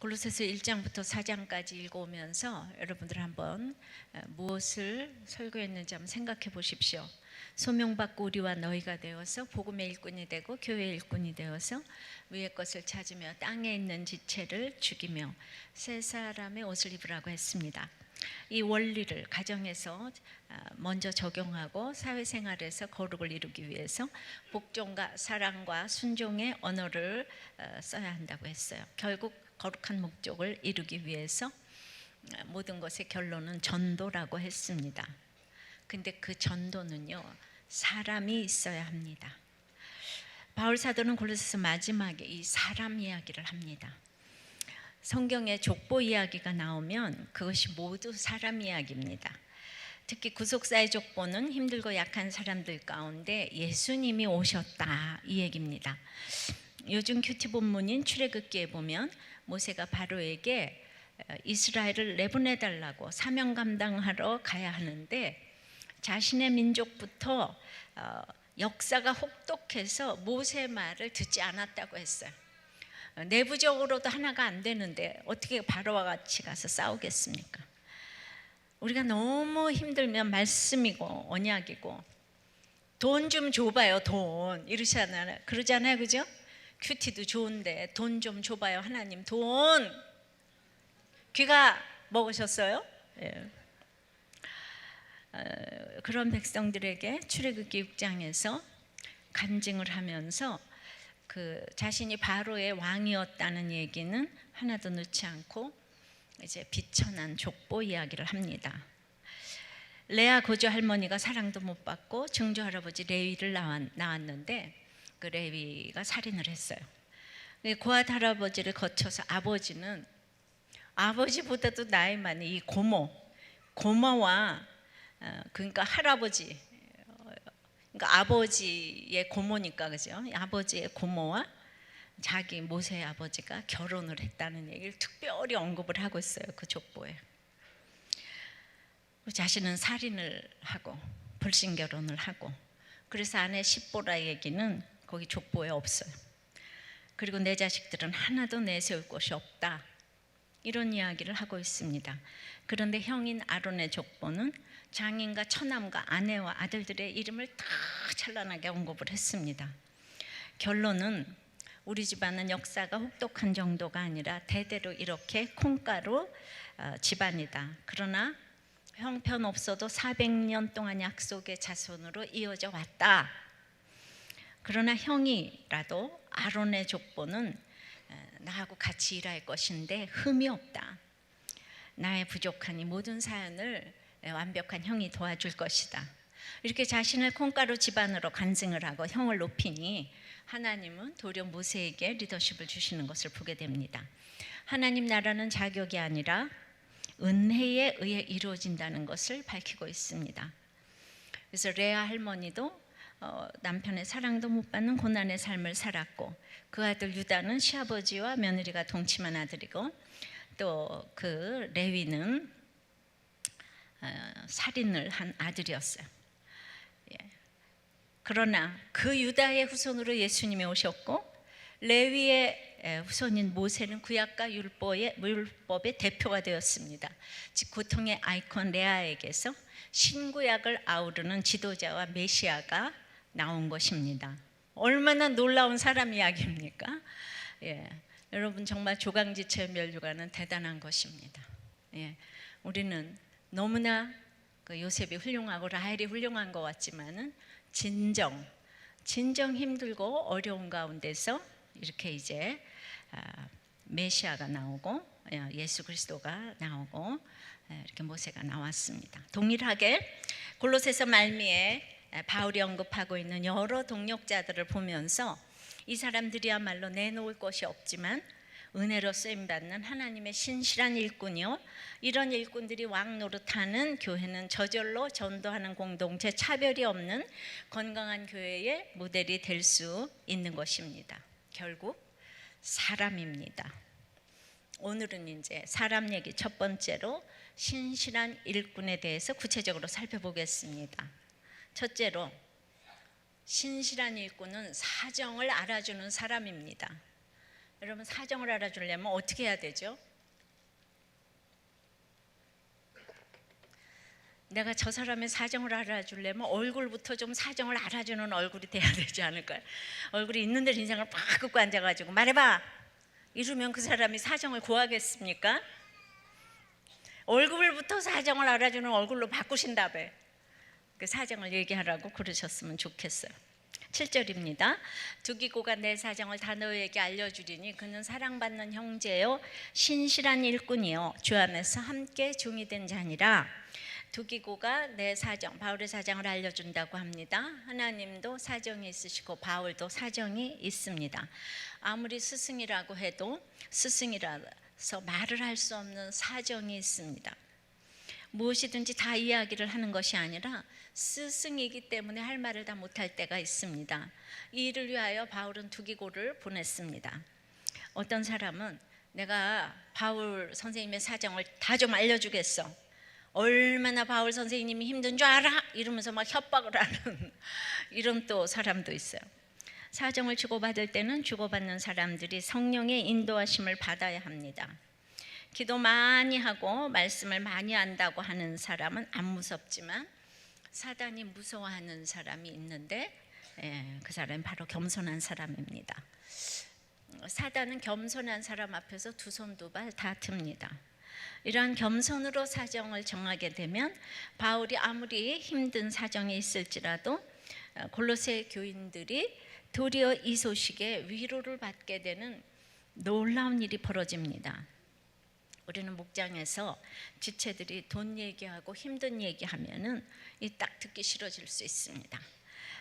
골로새서 1장부터 4장까지 읽어오면서 여러분들 한번 무엇을 설교했는지 한번 생각해 보십시오. 소명받고 우리와 너희가 되어서 복음의 일꾼이 되고 교회의 일꾼이 되어서 위의 것을 찾으며 땅에 있는 지체를 죽이며 새 사람의 옷을 입으라고 했습니다. 이 원리를 가정에서 먼저 적용하고 사회생활에서 거룩을 이루기 위해서 복종과 사랑과 순종의 언어를 써야 한다고 했어요. 결국 거룩한 목적을 이루기 위해서 모든 것의 결론은 전도라고 했습니다. 근데 그 전도는요, 사람이 있어야 합니다. 바울 사도는 골로새서 마지막에 이 사람 이야기를 합니다. 성경에 족보 이야기가 나오면 그것이 모두 사람 이야기입니다. 특히 구속사의 족보는 힘들고 약한 사람들 가운데 예수님이 오셨다, 이 얘기입니다. 요즘 큐티 본문인 출애굽기에 보면 모세가 바로에게 이스라엘을 내보내달라고 사명 감당하러 가야 하는데 자신의 민족부터 역사가 혹독해서 모세의 말을 듣지 않았다고 했어요. 내부적으로도 하나가 안 되는데 어떻게 바로와 같이 가서 싸우겠습니까? 우리가 너무 힘들면 말씀이고 언약이고 돈 좀 줘봐요, 돈 이러잖아요. 그러잖아요, 그죠? 큐티도 좋은데 돈 좀 줘봐요, 하나님 돈. 귀가 먹으셨어요? 예. 그런 백성들에게 출애굽기 6장에서 간증을 하면서 그 자신이 바로의 왕이었다는 얘기는 하나도 넣지 않고 이제 비천한 족보 이야기를 합니다. 레아 고조 할머니가 사랑도 못 받고 증조 할아버지 레위를 낳았는데 그 레위가 살인을 했어요. 고앗 할아버지를 거쳐서 아버지는 아버지보다도 나이 많은 이 고모와 그러니까 할아버지, 그러니까 아버지의 고모니까 그죠? 아버지의 고모와 자기 모세의 아버지가 결혼을 했다는 얘기를 특별히 언급을 하고 있어요, 그 족보에. 자신은 살인을 하고 불신 결혼을 하고 그래서 아내 십보라 얘기는 거기 족보에 없어요. 그리고 내 자식들은 하나도 내세울 곳이 없다, 이런 이야기를 하고 있습니다. 그런데 형인 아론의 족보는 장인과 처남과 아내와 아들들의 이름을 다 찬란하게 언급을 했습니다. 결론은 우리 집안은 역사가 혹독한 정도가 아니라 대대로 이렇게 콩가루 집안이다. 그러나 형편없어도 400년 동안 약속의 자손으로 이어져 왔다. 그러나 형이라도 아론의 족보는 나하고 같이 일할 것인데 흠이 없다. 나의 부족한 이 모든 사연을 완벽한 형이 도와줄 것이다. 이렇게 자신을 콩가루 집안으로 간증을 하고 형을 높이니 하나님은 도리어 모세에게 리더십을 주시는 것을 보게 됩니다. 하나님 나라는 자격이 아니라 은혜에 의해 이루어진다는 것을 밝히고 있습니다. 그래서 레아 할머니도 남편의 사랑도 못 받는 고난의 삶을 살았고 그 아들 유다는 시아버지와 며느리가 동침한 아들이고 또 그 레위는 살인을 한 아들이었어요. 그러나 그 유다의 후손으로 예수님이 오셨고 레위의 후손인 모세는 구약과 율법의 대표가 되었습니다. 즉 고통의 아이콘 레아에게서 신구약을 아우르는 지도자와 메시아가 나온 것입니다. 얼마나 놀라운 사람 이야기입니까? 여러분 정말 조강지처 멸류관은 대단한 것입니다. 우리는 너무나 그 요셉이 훌륭하고 라헬이 훌륭한 것 같지만은 진정 힘들고 어려운 가운데서 이렇게 이제 메시아가 나오고 예수 그리스도가 나오고 이렇게 모세가 나왔습니다. 동일하게 골로새서 말미에 바울이 언급하고 있는 여러 동역자들을 보면서 이 사람들이야말로 내놓을 것이 없지만 은혜로 쓰임받는 하나님의 신실한 일꾼이요, 이런 일꾼들이 왕 노릇하는 교회는 저절로 전도하는 공동체, 차별이 없는 건강한 교회의 모델이 될 수 있는 것입니다. 결국 사람입니다. 오늘은 이제 사람 얘기 첫 번째로 신실한 일꾼에 대해서 구체적으로 살펴보겠습니다. 첫째로 신실한 일꾼은 사정을 알아주는 사람입니다. 여러분 사정을 알아주려면 어떻게 해야 되죠? 내가 저 사람의 사정을 알아주려면 얼굴부터 좀 사정을 알아주는 얼굴이 돼야 되지 않을까요? 얼굴이 있는 데 인상을 팍 긋고 앉아가지고 말해봐 이러면 그 사람이 사정을 구하겠습니까? 얼굴부터 사정을 알아주는 얼굴로 바꾸신다며 그 사정을 얘기하라고 그러셨으면 좋겠어요. 7절입니다. 두기고가 내 사정을 다 너에게 알려주리니 그는 사랑받는 형제요 신실한 일꾼이요 주 안에서 함께 종이 된 자니라. 두기고가 내 사정, 바울의 사정을 알려준다고 합니다. 하나님도 사정이 있으시고 바울도 사정이 있습니다. 아무리 스승이라고 해도 스승이라서 말을 할 수 없는 사정이 있습니다. 무엇이든지 다 이야기를 하는 것이 아니라 스승이기 때문에 할 말을 다 못할 때가 있습니다. 이 일을 위하여 바울은 두기고를 보냈습니다. 어떤 사람은 내가 바울 선생님의 사정을 다 좀 알려주겠어. 얼마나 바울 선생님이 힘든 줄 알아? 이러면서 막 협박을 하는 이런 또 사람도 있어요. 사정을 주고받을 때는 주고받는 사람들이 성령의 인도하심을 받아야 합니다. 기도 많이 하고 말씀을 많이 안다고 하는 사람은 안 무섭지만 사단이 무서워하는 사람이 있는데 그 사람은 바로 겸손한 사람입니다. 사단은 겸손한 사람 앞에서 두 손 두 발 다 듭니다. 이러한 겸손으로 사정을 정하게 되면 바울이 아무리 힘든 사정이 있을지라도 골로새 교인들이 도리어 이 소식에 위로를 받게 되는 놀라운 일이 벌어집니다. 우리는 목장에서 지체들이 돈 얘기하고 힘든 얘기하면은 딱 듣기 싫어질 수 있습니다.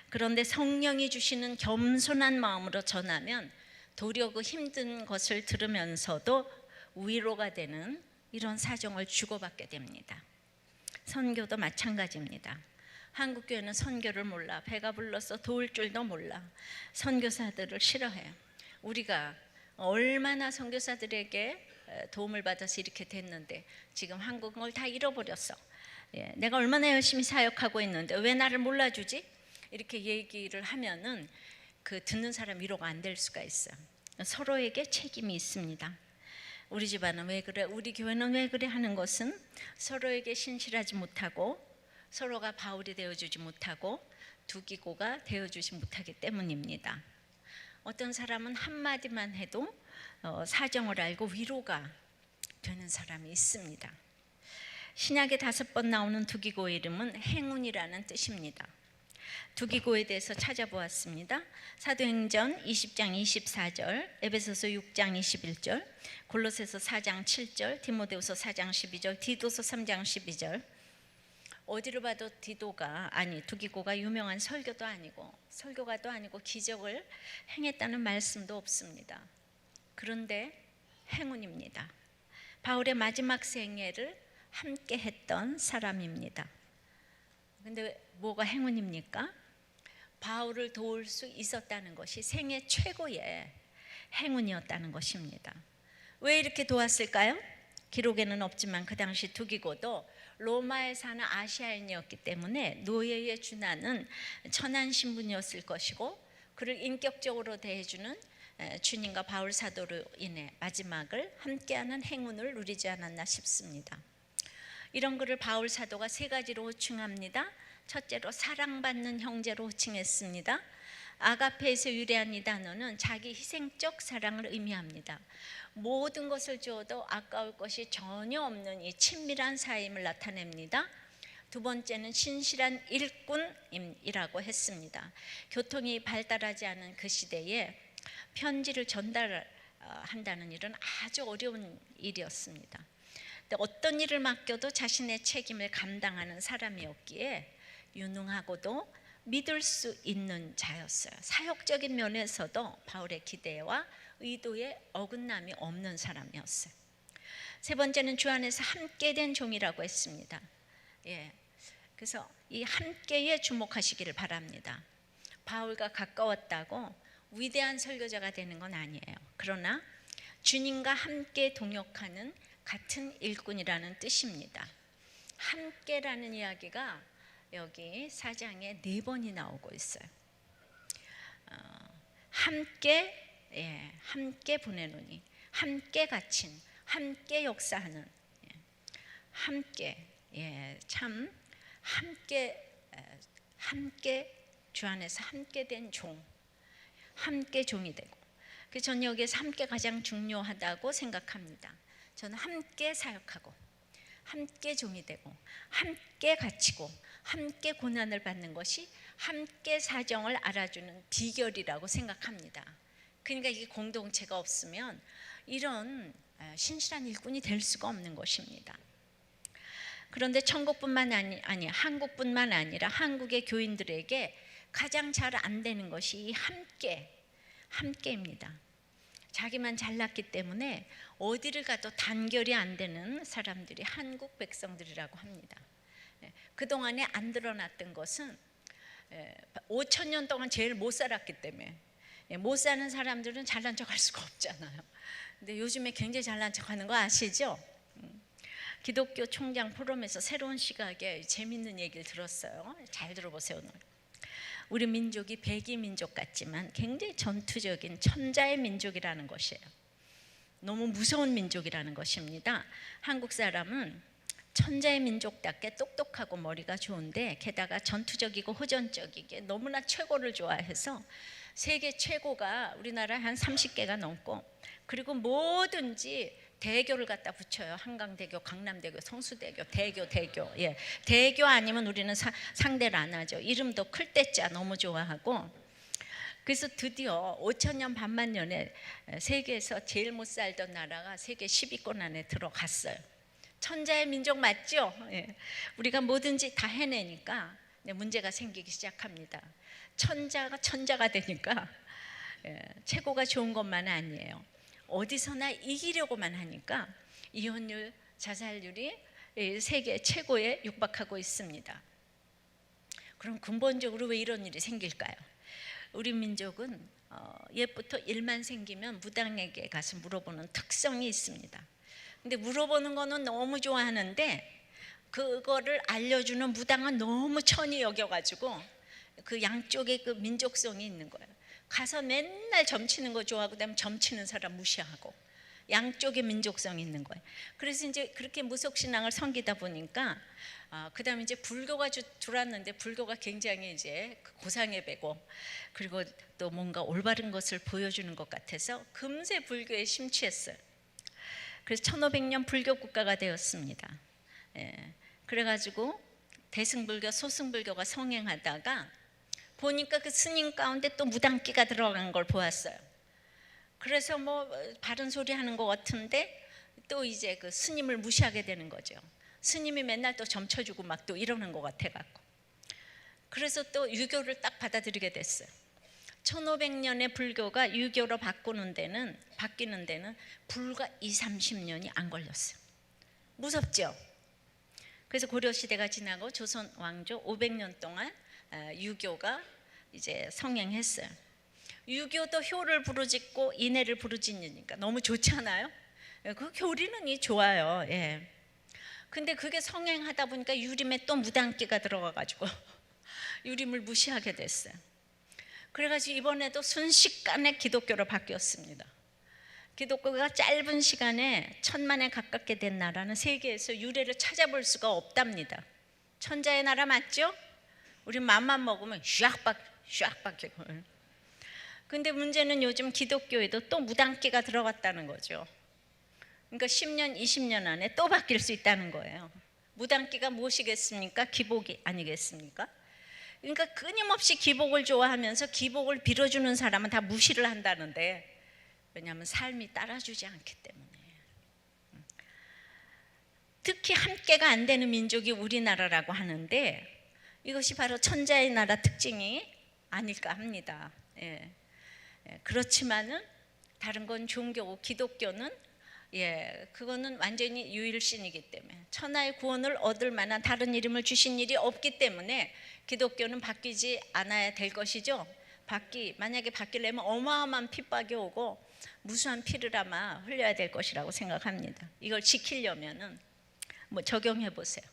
그런데 성령이 주시는 겸손한 마음으로 전하면 도리어 그 힘든 것을 들으면서도 위로가 되는 이런 사정을 주고받게 됩니다. 선교도 마찬가지입니다. 한국교회는 선교를 몰라, 배가 불러서 도울 줄도 몰라, 선교사들을 싫어해요. 우리가 얼마나 선교사들에게 도움을 받아서 이렇게 됐는데 지금 한국을 다 잃어버렸어. 내가 얼마나 열심히 사역하고 있는데 왜 나를 몰라주지? 이렇게 얘기를 하면은 그 듣는 사람 위로가 안 될 수가 있어요. 서로에게 책임이 있습니다. 우리 집안은 왜 그래? 우리 교회는 왜 그래? 하는 것은 서로에게 신실하지 못하고 서로가 바울이 되어주지 못하고 두기고가 되어주지 못하기 때문입니다. 어떤 사람은 한마디만 해도 사정을 알고 위로가 되는 사람이 있습니다. 신약에 5번 나오는 두기고의 이름은 행운이라는 뜻입니다. 두기고에 대해서 찾아보았습니다. 사도행전 20장 24절, 에베소서 6장 21절, 골로새서 4장 7절, 디모데후서 4장 12절, 디도서 3장 12절. 어디를 봐도 두기고가 유명한 설교도 아니고 설교가도 아니고 기적을 행했다는 말씀도 없습니다. 그런데 행운입니다. 바울의 마지막 생애를 함께 했던 사람입니다. 근데 뭐가 행운입니까? 바울을 도울 수 있었다는 것이 생애 최고의 행운이었다는 것입니다. 왜 이렇게 도왔을까요? 기록에는 없지만 그 당시 두기고도 로마에 사는 아시아인이었기 때문에 노예에 준하는 천한 신분이었을 것이고 그를 인격적으로 대해주는 주님과 바울 사도로 인해 마지막을 함께하는 행운을 누리지 않았나 싶습니다. 이런 그를 바울 사도가 3가지로 호칭합니다. 첫째로 사랑받는 형제로 호칭했습니다. 아가페에서 유래한 이 단어는 자기 희생적 사랑을 의미합니다. 모든 것을 주어도 아까울 것이 전혀 없는 이 친밀한 사임을 나타냅니다. 두 번째는 신실한 일꾼이라고 했습니다. 교통이 발달하지 않은 그 시대에 편지를 전달한다는 일은 아주 어려운 일이었습니다. 어떤 일을 맡겨도 자신의 책임을 감당하는 사람이었기에 유능하고도 믿을 수 있는 자였어요. 사역적인 면에서도 바울의 기대와 의도에 어긋남이 없는 사람이었어요. 3번째는 주 안에서 함께 된 종이라고 했습니다. 그래서 이 함께에 주목하시기를 바랍니다. 바울과 가까웠다고 위대한 설교자가 되는 건 아니에요. 그러나 주님과 함께 동역하는 같은 일꾼이라는 뜻입니다. 함께라는 이야기가 여기 4장에 4번이 나오고 있어요. 함께 함께 보내노니, 함께 갇힌, 함께 역사하는, 함께, 참 함께 주 안에서 함께 된 종, 함께 종이 되고, 그래서 저는 여기에서 함께 가장 중요하다고 생각합니다. 저는 함께 사역하고, 함께 종이 되고, 함께 갇히고, 함께 고난을 받는 것이 함께 사정을 알아주는 비결이라고 생각합니다. 그러니까 이게 공동체가 없으면 이런 신실한 일꾼이 될 수가 없는 것입니다. 그런데 천국뿐만 아니 한국뿐만 아니라 한국의 교인들에게 가장 잘 안 되는 것이 이 함께입니다. 자기만 잘났기 때문에 어디를 가도 단결이 안 되는 사람들이 한국 백성들이라고 합니다. 그동안에 안 드러났던 것은 5천 년 동안 제일 못 살았기 때문에, 못 사는 사람들은 잘난 척할 수가 없잖아요. 근데 요즘에 굉장히 잘난 척하는 거 아시죠? 기독교 총장 포럼에서 새로운 시각에 재밌는 얘기를 들었어요. 잘 들어보세요. 오늘 우리 민족이 백이 민족 같지만 굉장히 전투적인 천자의 민족이라는 것이에요. 너무 무서운 민족이라는 것입니다. 한국 사람은 천자의 민족답게 똑똑하고 머리가 좋은데 게다가 전투적이고 호전적이게 너무나 최고를 좋아해서 세계 최고가 우리나라에 한 30개가 넘고, 그리고 뭐든지 대교를 갖다 붙여요. 한강대교, 강남대교, 성수대교, 대교. 대교 아니면 우리는 상대를 안 하죠. 이름도 클 때자 너무 좋아하고. 그래서 드디어 5천년 반만년에 세계에서 제일 못 살던 나라가 세계 10위권 안에 들어갔어요. 천자의 민족 맞죠? 우리가 뭐든지 다 해내니까 문제가 생기기 시작합니다. 천자가 되니까 최고가 좋은 것만 아니에요. 어디서나 이기려고만 하니까 이혼율, 자살률이 세계 최고에 육박하고 있습니다. 그럼 근본적으로 왜 이런 일이 생길까요? 우리 민족은 옛부터 일만 생기면 무당에게 가서 물어보는 특성이 있습니다. 근데 물어보는 거는 너무 좋아하는데 그거를 알려주는 무당은 너무 천히 여겨가지고 그 양쪽에 그 민족성이 있는 거예요. 가서 맨날 점치는 거 좋아하고 그다음에 점치는 사람 무시하고, 양쪽에 민족성이 있는 거예요. 그래서 이제 그렇게 무속신앙을 섬기다 보니까 그다음에 이제 불교가 들어왔는데, 불교가 굉장히 이제 고상해 배고, 그리고 또 뭔가 올바른 것을 보여주는 것 같아서 금세 불교에 심취했어요. 그래서 1500년 불교 국가가 되었습니다. 그래가지고 대승불교, 소승불교가 성행하다가 보니까 그 스님 가운데 또 무당기가 들어간 걸 보았어요. 그래서 뭐 바른 소리 하는 것 같은데 또 이제 그 스님을 무시하게 되는 거죠. 스님이 맨날 또 점쳐주고 막 또 이러는 것 같아갖고. 그래서 또 유교를 딱 받아들이게 됐어요. 1500년의 불교가 유교로 바뀌는 데는 불과 20-30년이 안 걸렸어요. 무섭죠? 그래서 고려시대가 지나고 조선 왕조 500년 동안 유교가 이제 성행했어요. 유교도 효를 부르짖고 인애를 부르짖으니까 너무 좋잖아요. 그 교리는 좋아요. 근데 그게 성행하다 보니까 유림에 또 무당기가 들어가가지고 유림을 무시하게 됐어요. 그래가지고 이번에도 순식간에 기독교로 바뀌었습니다. 기독교가 짧은 시간에 1000만에 가깝게 된 나라는 세계에서 유래를 찾아볼 수가 없답니다. 천자의 나라 맞죠? 우리 맘만 먹으면 샥 바뀌고. 근데 문제는 요즘 기독교에도 또 무당기가 들어갔다는 거죠. 그러니까 10년, 20년 안에 또 바뀔 수 있다는 거예요. 무당기가 무엇이겠습니까? 기복이 아니겠습니까? 그러니까 끊임없이 기복을 좋아하면서 기복을 빌어주는 사람은 다 무시를 한다는데, 왜냐하면 삶이 따라주지 않기 때문에. 특히 함께가 안 되는 민족이 우리나라라고 하는데 이것이 바로 천자의 나라 특징이 아닐까 합니다. 그렇지만은 다른 건 종교고, 기독교는 그거는 완전히 유일신이기 때문에 천하의 구원을 얻을 만한 다른 이름을 주신 일이 없기 때문에 기독교는 바뀌지 않아야 될 것이죠. 만약에 바뀌려면 어마어마한 핍박이 오고 무수한 피를 아마 흘려야 될 것이라고 생각합니다. 이걸 지키려면은 뭐 적용해 보세요.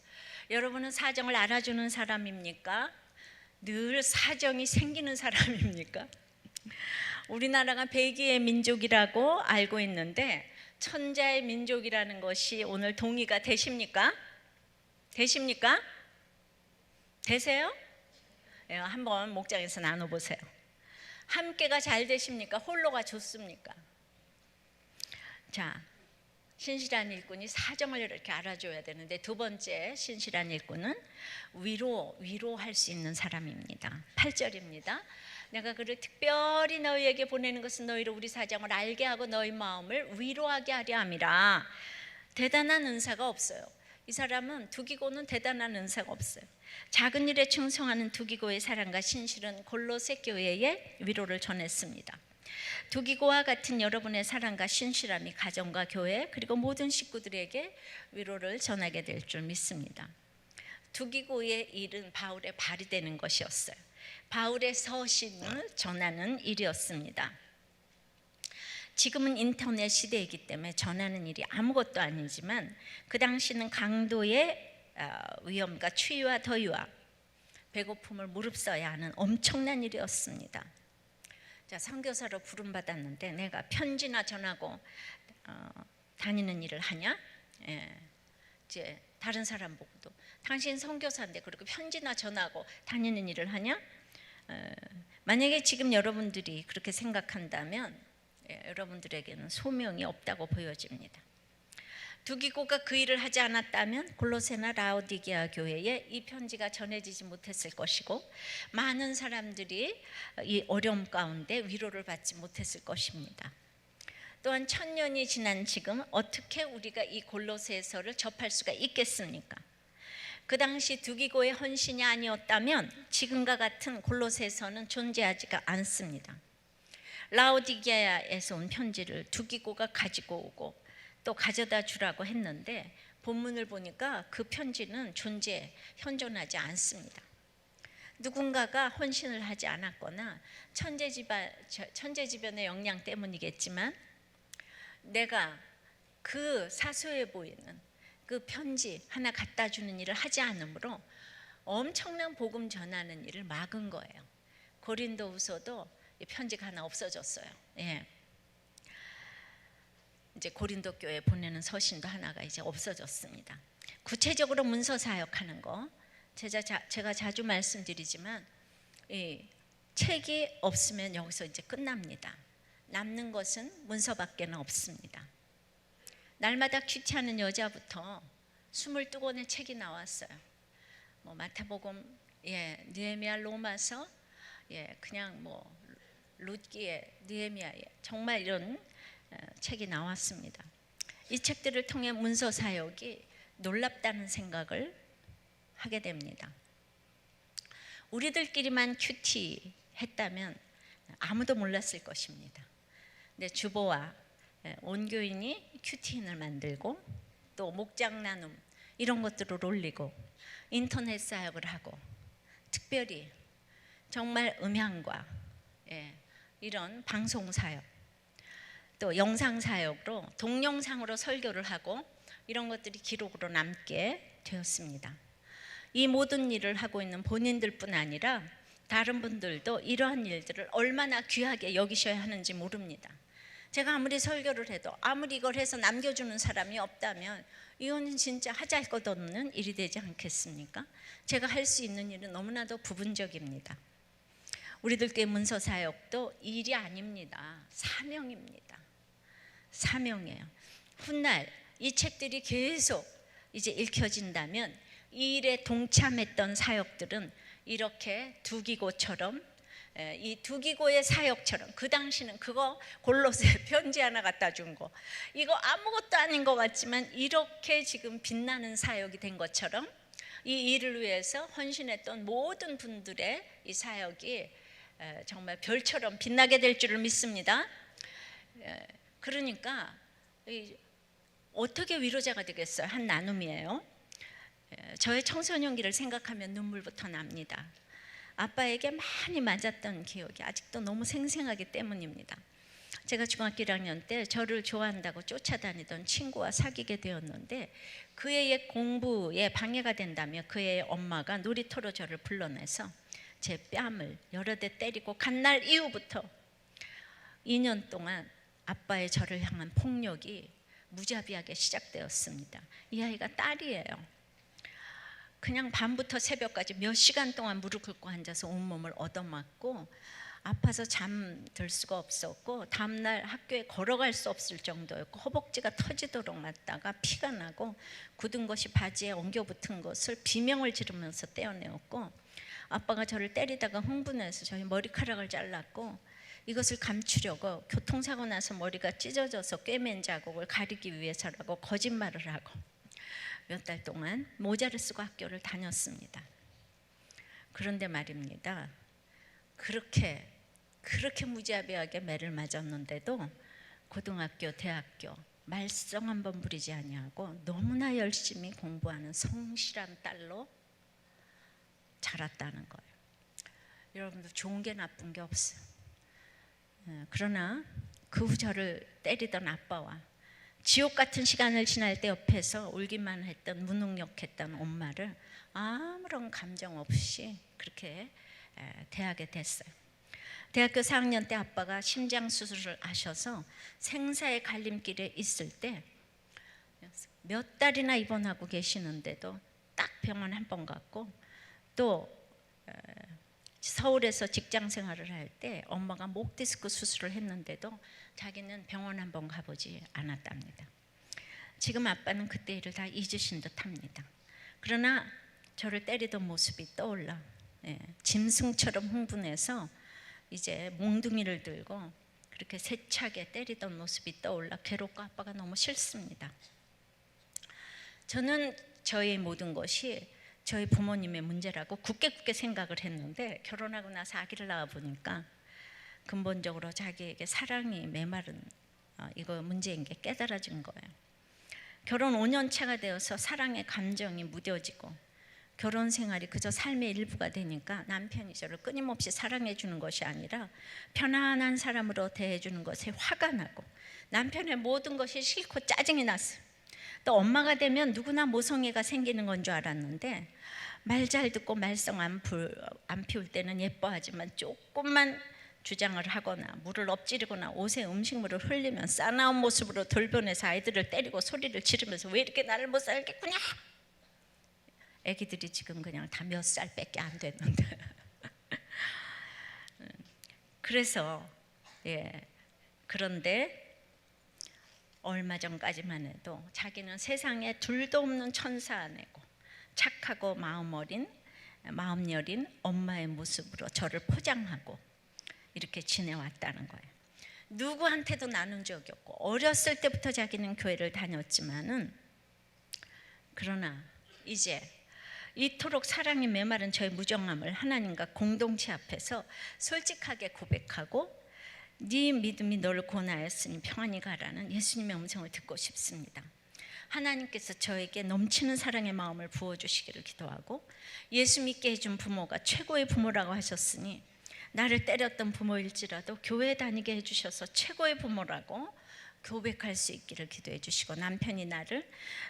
여러분은 사정을 알아주는 사람입니까? 늘 사정이 생기는 사람입니까? 우리나라가 배기의 민족이라고 알고 있는데 천자의 민족이라는 것이 오늘 동의가 되십니까? 되십니까? 되세요? 예, 한번 목장에서 나눠보세요. 함께가 잘 되십니까? 홀로가 좋습니까? 자, 신실한 일꾼이 사정을 이렇게 알아줘야 되는데, 두 번째 신실한 일꾼은 위로할 수 있는 사람입니다. 8절입니다. 내가 그를 특별히 너희에게 보내는 것은 너희로 우리 사정을 알게 하고 너희 마음을 위로하게 하려 함이라. 대단한 은사가 없어요. 이 사람은 두기고는 대단한 은사가 없어요. 작은 일에 충성하는 두기고의 사랑과 신실은 골로새 교회에 위로를 전했습니다. 두기고와 같은 여러분의 사랑과 신실함이 가정과 교회 그리고 모든 식구들에게 위로를 전하게 될 줄 믿습니다. 두기고의 일은 바울의 발이 되는 것이었어요. 바울의 서신을 전하는 일이었습니다. 지금은 인터넷 시대이기 때문에 전하는 일이 아무것도 아니지만 그 당시는 강도의 위험과 추위와 더위와 배고픔을 무릅써야 하는 엄청난 일이었습니다. 자, 선교사로 부름받았는데 내가 편지나 전하고 다니는 일을 하냐? 이제 다른 사람 보고도 당신 선교사인데 그렇게 편지나 전하고 다니는 일을 하냐? 만약에 지금 여러분들이 그렇게 생각한다면 여러분들에게는 소명이 없다고 보여집니다. 두기고가 그 일을 하지 않았다면 골로새나 라오디게아 교회에 이 편지가 전해지지 못했을 것이고 많은 사람들이 이 어려움 가운데 위로를 받지 못했을 것입니다. 또한 1000년이 지난 지금 어떻게 우리가 이 골로새서를 접할 수가 있겠습니까? 그 당시 두기고의 헌신이 아니었다면 지금과 같은 골로새서는 존재하지가 않습니다. 라오디게아에서 온 편지를 두기고가 가지고 오고 또 가져다 주라고 했는데 본문을 보니까 그 편지는 현존하지 않습니다. 누군가가 헌신을 하지 않았거나 천재지변의 역량 때문이겠지만 내가 그 사소해 보이는 그 편지 하나 갖다 주는 일을 하지 않으므로 엄청난 복음 전하는 일을 막은 거예요. 고린도후서도 편지가 하나 없어졌어요. 이제 고린도 교회에 보내는 서신도 하나가 이제 없어졌습니다. 구체적으로 문서 사역하는 거 제가 자주 말씀드리지만 이 책이 없으면 여기서 이제 끝납니다. 남는 것은 문서밖에는 없습니다. 날마다 큐티하는 여자부터 22권의 책이 나왔어요. 뭐 마태복음, 느헤미야, 로마서, 그냥 뭐 룻기에, 느헤미야에 정말 이런 책이 나왔습니다. 이 책들을 통해 문서 사역이 놀랍다는 생각을 하게 됩니다. 우리들끼리만 큐티했다면 아무도 몰랐을 것입니다. 근데 주보와 온 교인이 큐티인을 만들고 또 목장 나눔 이런 것들을 올리고 인터넷 사역을 하고 특별히 정말 음향과 이런 방송 사역 또 영상 사역으로 동영상으로 설교를 하고 이런 것들이 기록으로 남게 되었습니다. 이 모든 일을 하고 있는 본인들뿐 아니라 다른 분들도 이러한 일들을 얼마나 귀하게 여기셔야 하는지 모릅니다. 제가 아무리 설교를 해도 아무리 이걸 해서 남겨주는 사람이 없다면 이거는 진짜 하잘 것 없는 일이 되지 않겠습니까? 제가 할 수 있는 일은 너무나도 부분적입니다. 우리들께 문서 사역도 일이 아닙니다. 사명입니다. 사명이에요. 훗날 이 책들이 계속 이제 읽혀진다면 이 일에 동참했던 사역들은 이렇게 두기고처럼 이 두기고의 사역처럼 그 당시는 그거 골로새 편지 하나 갖다 준 거 이거 아무것도 아닌 것 같지만 이렇게 지금 빛나는 사역이 된 것처럼 이 일을 위해서 헌신했던 모든 분들의 이 사역이 정말 별처럼 빛나게 될 줄을 믿습니다. 그러니까 어떻게 위로자가 되겠어요? 한 나눔이에요. 저의 청소년기를 생각하면 눈물부터 납니다. 아빠에게 많이 맞았던 기억이 아직도 너무 생생하기 때문입니다. 제가 중학교 1학년 때 저를 좋아한다고 쫓아다니던 친구와 사귀게 되었는데 그 애의 공부에 방해가 된다며 그 애의 엄마가 놀이터로 저를 불러내서 제 뺨을 여러 대 때리고 간 날 이후부터 2년 동안 아빠의 저를 향한 폭력이 무자비하게 시작되었습니다. 이 아이가 딸이에요. 그냥 밤부터 새벽까지 몇 시간 동안 무릎 꿇고 앉아서 온몸을 얻어맞고 아파서 잠들 수가 없었고 다음날 학교에 걸어갈 수 없을 정도였고 허벅지가 터지도록 맞다가 피가 나고 굳은 것이 바지에 엉겨 붙은 것을 비명을 지르면서 떼어내었고 아빠가 저를 때리다가 흥분해서 저희 머리카락을 잘랐고 이것을 감추려고 교통사고 나서 머리가 찢어져서 꿰맨 자국을 가리기 위해서라고 거짓말을 하고 몇 달 동안 모자를 쓰고 학교를 다녔습니다. 그런데 말입니다. 그렇게 무자비하게 매를 맞았는데도 고등학교, 대학교 말썽 한번 부리지 아니하고 너무나 열심히 공부하는 성실한 딸로 자랐다는 거예요. 여러분들 좋은 게 나쁜 게 없어요. 그러나 그 후 저를 때리던 아빠와 지옥 같은 시간을 지날 때 옆에서 울기만 했던 무능력했던 엄마를 아무런 감정 없이 그렇게 대하게 됐어요. 대학교 4학년 때 아빠가 심장 수술을 하셔서 생사의 갈림길에 있을 때 몇 달이나 입원하고 계시는데도 딱 병원 한 번 갔고 또 서울에서 직장 생활을 할 때 엄마가 목 디스크 수술을 했는데도 자기는 병원 한 번 가보지 않았답니다. 지금 아빠는 그때 일을 다 잊으신 듯합니다. 그러나 저를 때리던 모습이 떠올라 짐승처럼 흥분해서 이제 몽둥이를 들고 그렇게 세차게 때리던 모습이 떠올라 괴롭고 아빠가 너무 싫습니다. 저는 저의 모든 것이 저희 부모님의 문제라고 굳게 생각을 했는데 결혼하고 나서 아기를 낳아 보니까 근본적으로 자기에게 사랑이 메마른 이거 문제인 게 깨달아진 거예요. 결혼 5년 차가 되어서 사랑의 감정이 무뎌지고 결혼 생활이 그저 삶의 일부가 되니까 남편이 저를 끊임없이 사랑해 주는 것이 아니라 편안한 사람으로 대해 주는 것에 화가 나고 남편의 모든 것이 싫고 짜증이 났어요. 또 엄마가 되면 누구나 모성애가 생기는 건 줄 알았는데 말 잘 듣고 말썽 안 피울 때는 예뻐하지만 조금만 주장을 하거나 물을 엎지르거나 옷에 음식물을 흘리면 싸나운 모습으로 돌변해서 아이들을 때리고 소리를 지르면서 왜 이렇게 나를 못 살겠구냐. 애기들이 지금 그냥 다 몇 살밖에 안 됐는데 그래서 그런데 얼마 전까지만 해도 자기는 세상에 둘도 없는 천사 아내고 착하고 마음 여린 엄마의 모습으로 저를 포장하고 이렇게 지내왔다는 거예요. 누구한테도 나눈 적이 없고 어렸을 때부터 자기는 교회를 다녔지만은 그러나 이제 이토록 사랑이 메마른 저의 무정함을 하나님과 공동체 앞에서 솔직하게 고백하고 네 믿음이 너를 구원하였으니 평안히 가라는 예수님의 음성을 듣고 싶습니다. 하나님께서 저에게 넘치는 사랑의 마음을 부어주시기를 기도하고 예수 믿게 해준 부모가 최고의 부모라고 하셨으니 나를 때렸던 부모일지라도 교회 다니게 해주셔서 최고의 부모라고 고백할 수 있기를 기도해 주시고 남편이 나를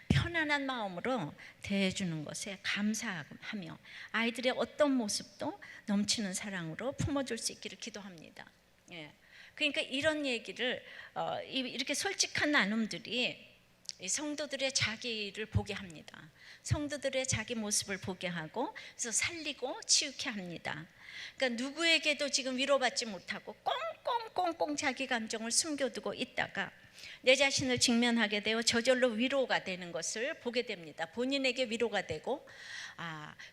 편안한 마음으로 대해주는 것에 감사하며 아이들의 어떤 모습도 넘치는 사랑으로 품어줄 수 있기를 기도합니다. 그러니까 이런 얘기를 이렇게 솔직한 나눔들이 성도들의 자기를 보게 합니다. 성도들의 자기 모습을 보게 하고 그래서 살리고 치유케 합니다. 그러니까 누구에게도 지금 위로받지 못하고 꽁꽁꽁꽁 자기 감정을 숨겨두고 있다가 내 자신을 직면하게 되어 저절로 위로가 되는 것을 보게 됩니다. 본인에게 위로가 되고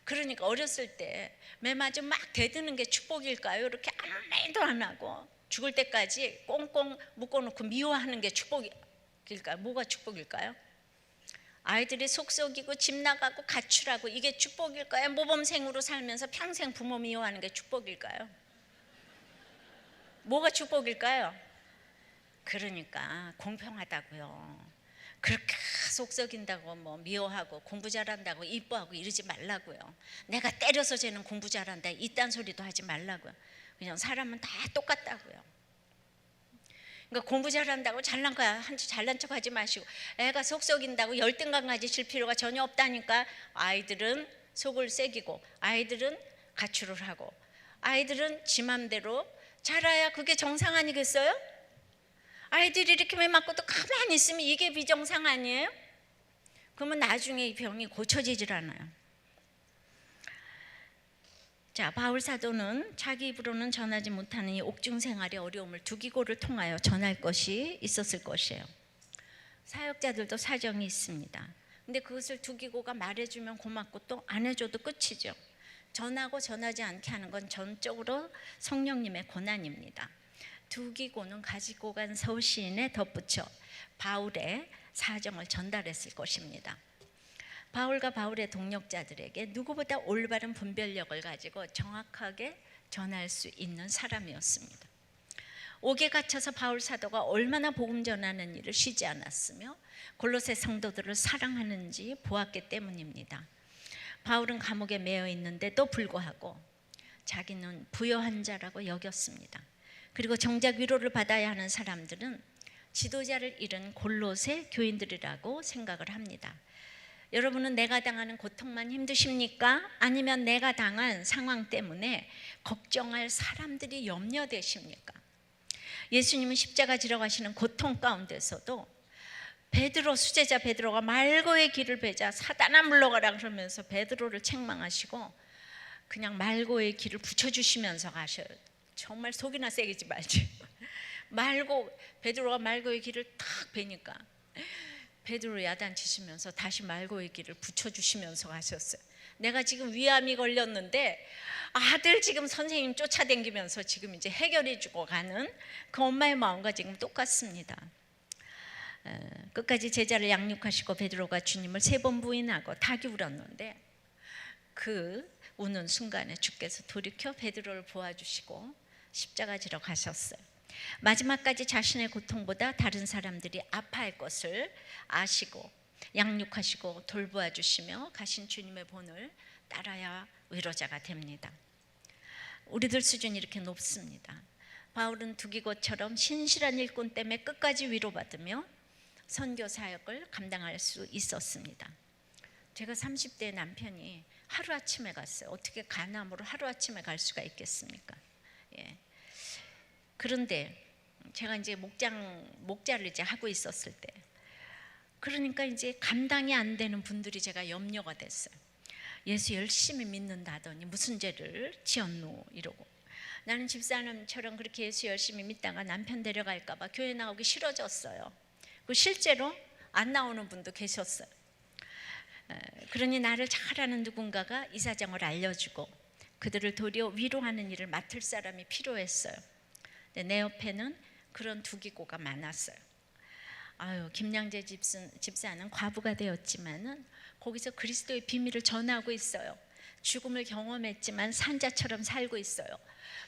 그러니까 어렸을 때 매맞음 막 대드는 게 축복일까요? 이렇게 아무 말도 안 하고 죽을 때까지 꽁꽁 묶어놓고 미워하는 게 축복일까요? 뭐가 축복일까요? 아이들이 속썩이고 집 나가고 가출하고 이게 축복일까요? 모범생으로 살면서 평생 부모 미워하는 게 축복일까요? 뭐가 축복일까요? 그러니까 공평하다고요. 그렇게 속썩인다고 뭐 미워하고 공부 잘한다고 이뻐하고 이러지 말라고요. 내가 때려서 쟤는 공부 잘한다 이딴 소리도 하지 말라고요. 그냥 사람은 다 똑같다고요. 그러니까 공부 잘한다고 잘난 척 하지 마시고 애가 속썩인다고 열등감 가지실 필요가 전혀 없다니까. 아이들은 속을 새기고 아이들은 가출을 하고 아이들은 지 맘대로 자라야 그게 정상 아니겠어요? 아이들이 이렇게 매 맞고 또 가만히 있으면 이게 비정상 아니에요? 그러면 나중에 이 병이 고쳐지질 않아요. 자, 바울 사도는 자기 입으로는 전하지 못하는 이 옥중 생활의 어려움을 두기고를 통하여 전할 것이 있었을 것이에요. 사역자들도 사정이 있습니다. 근데 그것을 두기고가 말해주면 고맙고 또 안 해줘도 끝이죠. 전하고 전하지 않게 하는 건 전적으로 성령님의 고난입니다. 두기고는 가지고 간 서신에 덧붙여 바울의 사정을 전달했을 것입니다. 바울과 바울의 동력자들에게 누구보다 올바른 분별력을 가지고 정확하게 전할 수 있는 사람이었습니다. 옥에 갇혀서 바울 사도가 얼마나 복음 전하는 일을 쉬지 않았으며 골로새 성도들을 사랑하는지 보았기 때문입니다. 바울은 감옥에 매여 있는데도 불구하고 자기는 부요한 자라고 여겼습니다. 그리고 정작 위로를 받아야 하는 사람들은 지도자를 잃은 골로새 교인들이라고 생각을 합니다. 여러분은 내가 당하는 고통만 힘드십니까? 아니면 내가 당한 상황 때문에 걱정할 사람들이 염려되십니까? 예수님은 십자가 지러 가시는 고통 가운데서도 베드로, 수제자 베드로가 말고의 길을 베자 사단아 물러가라 그러면서 베드로를 책망하시고 그냥 말고의 길을 붙여주시면서 가셔요. 정말 속이나 새기지 말지. 베드로가 말고의 길을 탁 베니까 베드로 야단치시면서 다시 말고의 길을 붙여주시면서 가셨어요. 내가 지금 위암이 걸렸는데 아들 지금 선생님 쫓아다니면서 지금 이제 해결해주고 가는 그 엄마의 마음과 지금 똑같습니다. 끝까지 제자를 양육하시고 베드로가 주님을 3번 부인하고 닭이 울었는데 그 우는 순간에 주께서 돌이켜 베드로를 보아주시고 십자가 지러 가셨어요. 마지막까지 자신의 고통보다 다른 사람들이 아파할 것을 아시고 양육하시고 돌보아 주시며 가신 주님의 본을 따라야 위로자가 됩니다. 우리들 수준이 이렇게 높습니다. 바울은 두기고처럼 신실한 일꾼 때문에 끝까지 위로받으며 선교 사역을 감당할 수 있었습니다. 제가 30대 남편이 하루아침에 갔어요. 어떻게 간암으로 하루아침에 갈 수가 있겠습니까? 예. 그런데 제가 이제 목자를 이제 하고 있었을 때, 그러니까 이제 감당이 안 되는 분들이 제가 염려가 됐어요. 예수 열심히 믿는다더니 무슨 죄를 지었노 이러고, 나는 집사람처럼 그렇게 예수 열심히 믿다가 남편 데려갈까 봐 교회 나오기 싫어졌어요. 그 실제로 안 나오는 분도 계셨어요. 그러니 나를 잘 아는 누군가가 이 사정을 알려주고 그들을 도리어 위로하는 일을 맡을 사람이 필요했어요. 내 옆에는 그런 두기고가 많았어요. 김양재 집사는 과부가 되었지만은 거기서 그리스도의 비밀을 전하고 있어요. 죽음을 경험했지만 산자처럼 살고 있어요.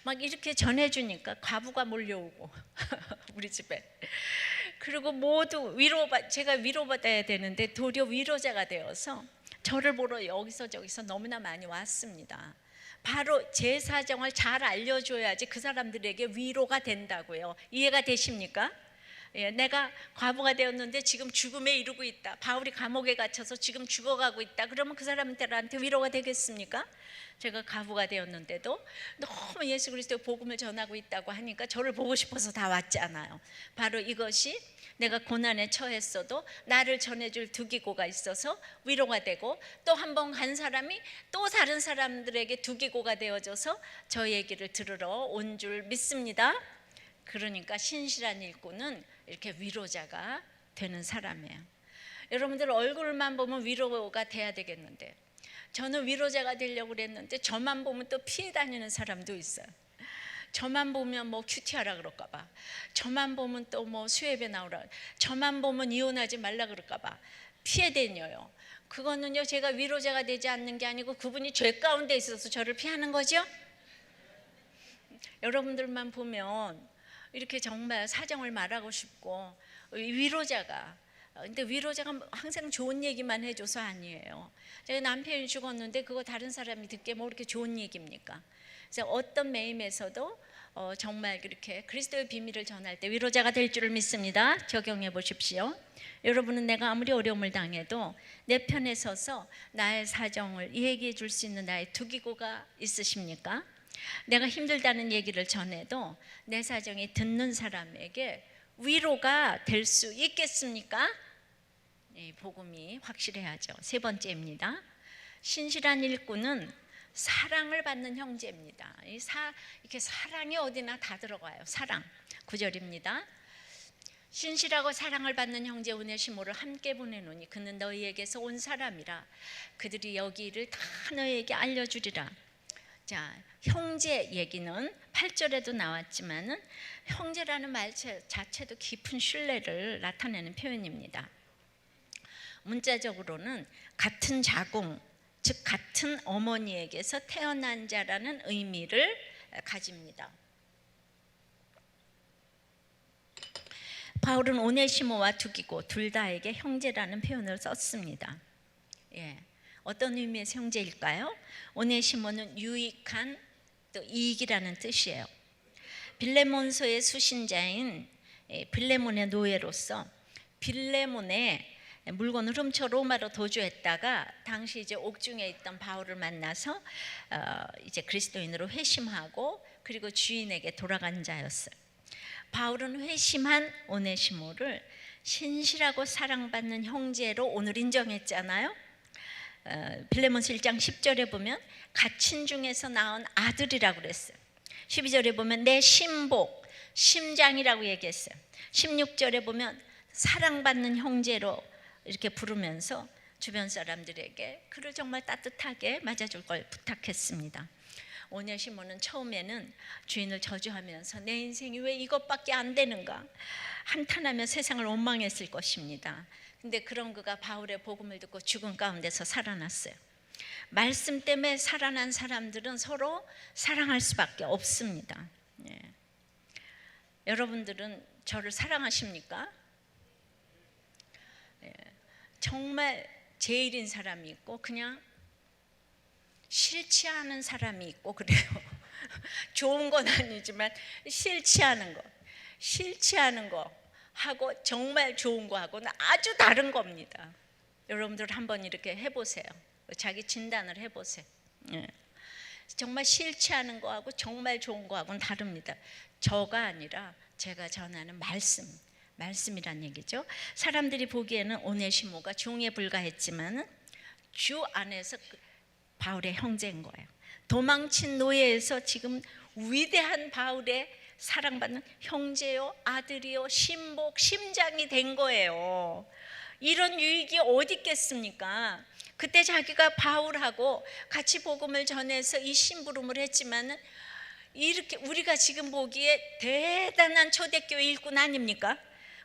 막 이렇게 전해주니까 과부가 몰려오고 우리 집에. 그리고 모두 제가 위로받아야 되는데 도리어 위로자가 되어서 저를 보러 여기서 저기서 너무나 많이 왔습니다. 바로 제 사정을 잘 알려줘야지 그 사람들에게 위로가 된다고요. 이해가 되십니까? 예, 내가 과부가 되었는데 지금 죽음에 이르고 있다. 바울이 감옥에 갇혀서 지금 죽어가고 있다. 그러면 그 사람들한테 위로가 되겠습니까? 제가 과부가 되었는데도 너무 예수 그리스도의 복음을 전하고 있다고 하니까 저를 보고 싶어서 다 왔잖아요. 바로 이것이 내가 고난에 처했어도 나를 전해줄 두기고가 있어서 위로가 되고, 또 한 번 간 사람이 또 다른 사람들에게 두기고가 되어져서 저 얘기를 들으러 온 줄 믿습니다. 그러니까 신실한 일꾼은 이렇게 위로자가 되는 사람이에요. 여러분들 얼굴만 보면 위로가 돼야 되겠는데, 저는 위로자가 되려고 그랬는데 저만 보면 또 피해 다니는 사람도 있어요. 저만 보면 뭐 큐티하라 그럴까 봐, 저만 보면 또 뭐 수협에 나오라, 저만 보면 이혼하지 말라 그럴까 봐 피해 다녀요. 그거는요, 제가 위로자가 되지 않는 게 아니고 그분이 죄 가운데 있어서 저를 피하는 거죠. 여러분들만 보면 이렇게 정말 사정을 말하고 싶고 위로자가, 근데 위로자가 항상 좋은 얘기만 해줘서 아니에요. 제가 남편이 죽었는데 그거 다른 사람이 듣기에 뭐 그렇게 좋은 얘기입니까? 그래서 어떤 매임에서도 정말 그렇게 그리스도의 비밀을 전할 때 위로자가 될 줄을 믿습니다. 적용해 보십시오. 여러분은 내가 아무리 어려움을 당해도 내 편에 서서 나의 사정을 얘기해 줄 수 있는 나의 두기고가 있으십니까? 내가 힘들다는 얘기를 전해도 내 사정이 듣는 사람에게 위로가 될 수 있겠습니까? 이 복음이 확실해야죠. 세 번째입니다. 신실한 일꾼은 사랑을 받는 형제입니다. 이렇게 사랑이 어디나 다 들어가요. 사랑. 9절입니다. 신실하고 사랑을 받는 형제 오네시모를 함께 보내노니 그는 너희에게서 온 사람이라. 그들이 여기를 다 너희에게 알려주리라. 자, 형제 얘기는 8절에도 나왔지만은 형제라는 말 자체도 깊은 신뢰를 나타내는 표현입니다. 문자적으로는 같은 자궁, 즉 같은 어머니에게서 태어난 자라는 의미를 가집니다. 바울은 오네시모와 두기고 둘 다에게 형제라는 표현을 썼습니다. 예, 어떤 의미에서 형제일까요? 오네시모는 유익한, 또 이익이라는 뜻이에요. 빌레몬서의 수신자인 빌레몬의 노예로서 빌레몬의 물건을 훔쳐 로마로 도주했다가 당시 이제 옥중에 있던 바울을 만나서 이제 그리스도인으로 회심하고 그리고 주인에게 돌아간 자였어요. 바울은 회심한 오네시모를 신실하고 사랑받는 형제로 오늘 인정했잖아요. 빌레몬서 1장 10절에 보면 갇힌 중에서 낳은 아들이라고 그랬어요. 12절에 보면 내 신복, 심장이라고 얘기했어요. 16절에 보면 사랑받는 형제로 이렇게 부르면서 주변 사람들에게 그를 정말 따뜻하게 맞아줄 걸 부탁했습니다. 오네시모는 처음에는 주인을 저주하면서 내 인생이 왜 이것밖에 안 되는가 한탄하며 세상을 원망했을 것입니다. 근데 그런 그가 바울의 복음을 듣고 죽은 가운데서 살아났어요. 말씀 때문에 살아난 사람들은 서로 사랑할 수밖에 없습니다. 예. 여러분들은 저를 사랑하십니까? 예. 정말 제일인 사람이 있고 그냥 싫지 않은 사람이 있고 그래요. 좋은 건 아니지만 싫지 않은 거 하고 정말 좋은 거 하고는 아주 다른 겁니다. 여러분들 한번 이렇게 해보세요. 자기 진단을 해보세요. 예. 정말 싫지 않은 거하고 정말 좋은 거하고는 다릅니다. 저가 아니라 제가 전하는 말씀이란 얘기죠. 사람들이 보기에는 오네시모가 종에 불과했지만 주 안에서 바울의 형제인 거예요. 도망친 노예에서 지금 위대한 바울의 사랑받는 형제요, 아들이요, 신복, 심장이 된 거예요. 이런 유익이 어디 있겠습니까? 그때 자기가 바울하고 같이 복음을 전해서 이 심부름을 했지만은 이렇게 우리가 지금 보기에 대단한 초대교회 일꾼 아닙니까?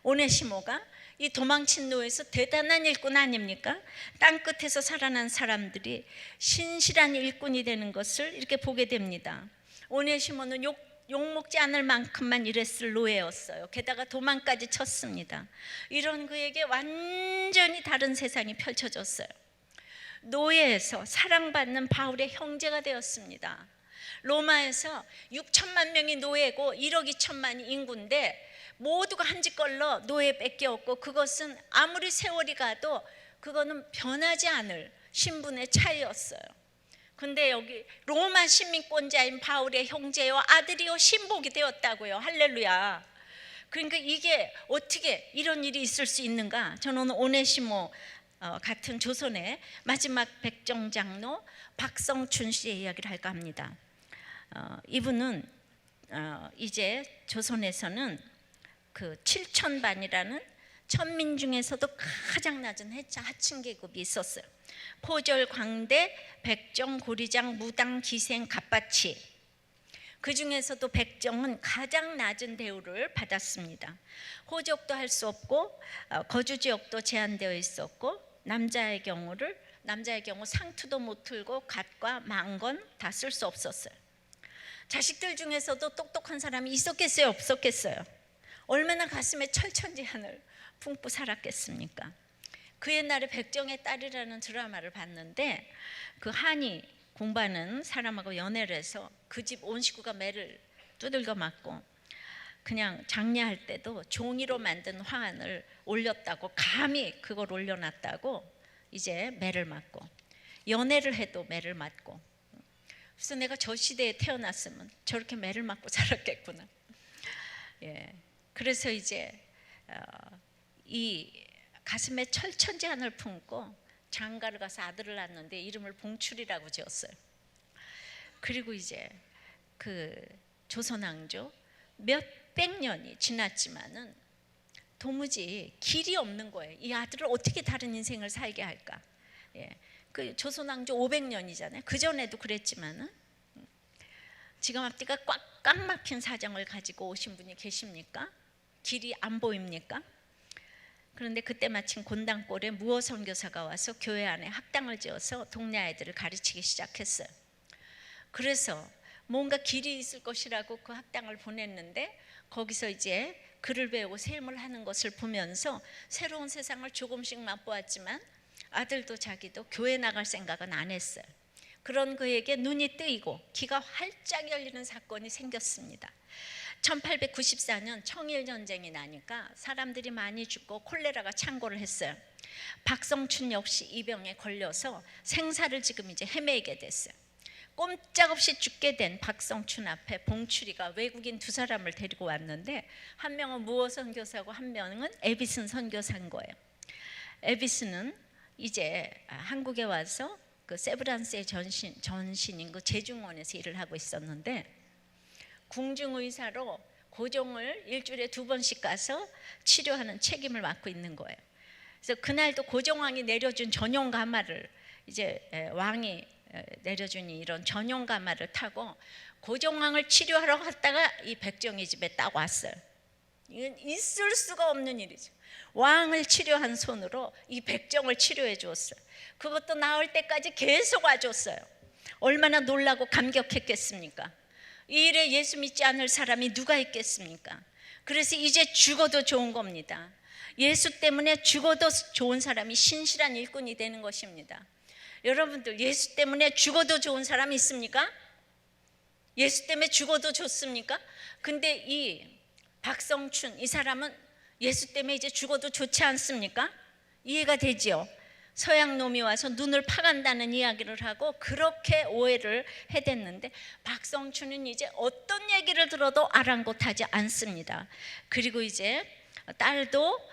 오네시모가 이 도망친 노예에서 대단한 일꾼 아닙니까? 땅끝에서 살아난 사람들이 신실한 일꾼이 되는 것을 이렇게 보게 됩니다. 오네시모는 욕먹지 않을 만큼만 일했을 노예였어요. 게다가 도망까지 쳤습니다. 이런 그에게 완전히 다른 세상이 펼쳐졌어요. 노예에서 사랑받는 바울의 형제가 되었습니다. 로마에서 6천만 명이 노예고 1억 2천만이 인구인데 모두가 한 집걸로 노예 뺏겨왔고 그것은 아무리 세월이 가도 그거는 변하지 않을 신분의 차이였어요. 근데 여기 로마 시민권자인 바울의 형제요 아들이요 신복이 되었다고요. 할렐루야. 그러니까 이게 어떻게 이런 일이 있을 수 있는가? 저는 오늘 오네시모 같은 조선의 마지막 백정장로 박성춘 씨의 이야기를 할까 합니다. 이분은 이제 조선에서는 그 7천반이라는 천민 중에서도 가장 낮은 하층 계급이 있었어요. 포절, 광대, 백정, 고리장, 무당, 기생, 갑바치. 그 중에서도 백정은 가장 낮은 대우를 받았습니다. 호적도 할 수 없고 거주지역도 제한되어 있었고 남자의 경우 상투도 못 틀고 갓과 망건 다 쓸 수 없었어요. 자식들 중에서도 똑똑한 사람이 있었겠어요? 없었겠어요? 얼마나 가슴에 철천지한을 품고 살았겠습니까? 그 옛날에 백정의 딸이라는 드라마를 봤는데 그 한이 공부하는 사람하고 연애를 해서 그 집 온 식구가 매를 두들겨 맞고 그냥 장례할 때도 종이로 만든 화환을 올렸다고 감히 그걸 올려놨다고 이제 매를 맞고 연애를 해도 매를 맞고 그래서 내가 저 시대에 태어났으면 저렇게 매를 맞고 살았겠구나. 예. 그래서 이제 이 가슴에 철천지 하나를 품고 장가를 가서 아들을 낳았는데 이름을 봉출이라고 지었어요. 그리고 이제 그 조선왕조 몇백 년이 지났지만은 도무지 길이 없는 거예요. 이 아들을 어떻게 다른 인생을 살게 할까? 그 조선왕조 500년이잖아요. 그 전에도 그랬지만은 지금 앞뒤가 꽉 막힌 사정을 가지고 오신 분이 계십니까? 길이 안 보입니까? 그런데 그때 마침 곤당골에 무어 선교사가 와서 교회 안에 학당을 지어서 동네 아이들을 가르치기 시작했어요. 그래서 뭔가 길이 있을 것이라고 그 학당을 보냈는데 거기서 이제 글을 배우고 세임을 하는 것을 보면서 새로운 세상을 조금씩 맛보았지만 아들도 자기도 교회 나갈 생각은 안 했어요. 그런 그에게 눈이 뜨이고 귀가 활짝 열리는 사건이 생겼습니다. 1894년 청일전쟁이 나니까 사람들이 많이 죽고 콜레라가 창궐을 했어요. 박성춘 역시 이 병에 걸려서 생사를 지금 이제 헤매게 됐어요. 꼼짝없이 죽게 된 박성춘 앞에 봉출이가 외국인 두 사람을 데리고 왔는데 한 명은 무어 선교사고 한 명은 에비슨 선교사인 거예요. 에비슨은 이제 한국에 와서 그 세브란스의 전신인 그 제중원에서 일을 하고 있었는데 궁중의사로 고종을 일주일에 2번씩 가서 치료하는 책임을 맡고 있는 거예요. 그래서 그날도 고종왕이 내려준 전용 가마를 이제 왕이 내려준 이런 전용 가마를 타고 고종왕을 치료하러 갔다가 이 백정희 집에 딱 왔어요. 이건 있을 수가 없는 일이죠. 왕을 치료한 손으로 이 백정을 치료해 주었어요. 그것도 나을 때까지 계속 와줬어요. 얼마나 놀라고 감격했겠습니까? 이 일에 예수 믿지 않을 사람이 누가 있겠습니까? 그래서 이제 죽어도 좋은 겁니다. 예수 때문에 죽어도 좋은 사람이 신실한 일꾼이 되는 것입니다. 여러분들 예수 때문에 죽어도 좋은 사람이 있습니까? 예수 때문에 죽어도 좋습니까? 근데 이 박성춘 이 사람은 예수 때문에 이제 죽어도 좋지 않습니까? 이해가 되지요? 서양 놈이 와서 눈을 파간다는 이야기를 하고 그렇게 오해를 해댔는데 박성춘은 이제 어떤 얘기를 들어도 아랑곳하지 않습니다. 그리고 이제 딸도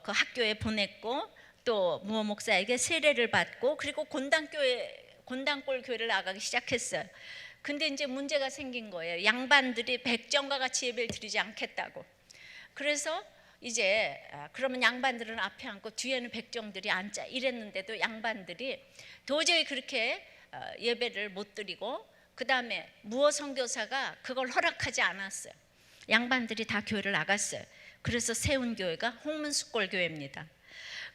그 학교에 보냈고 또 무어 목사에게 세례를 받고 그리고 곤당골 교회를 나가기 시작했어요. 근데 이제 문제가 생긴 거예요. 양반들이 백정과 같이 예배를 드리지 않겠다고. 그래서 이제 그러면 양반들은 앞에 앉고 뒤에는 백정들이 앉자 이랬는데도 양반들이 도저히 그렇게 예배를 못 드리고 그 다음에 무어 선교사가 그걸 허락하지 않았어요. 양반들이 다 교회를 나갔어요. 그래서 세운 교회가 홍문숫골 교회입니다.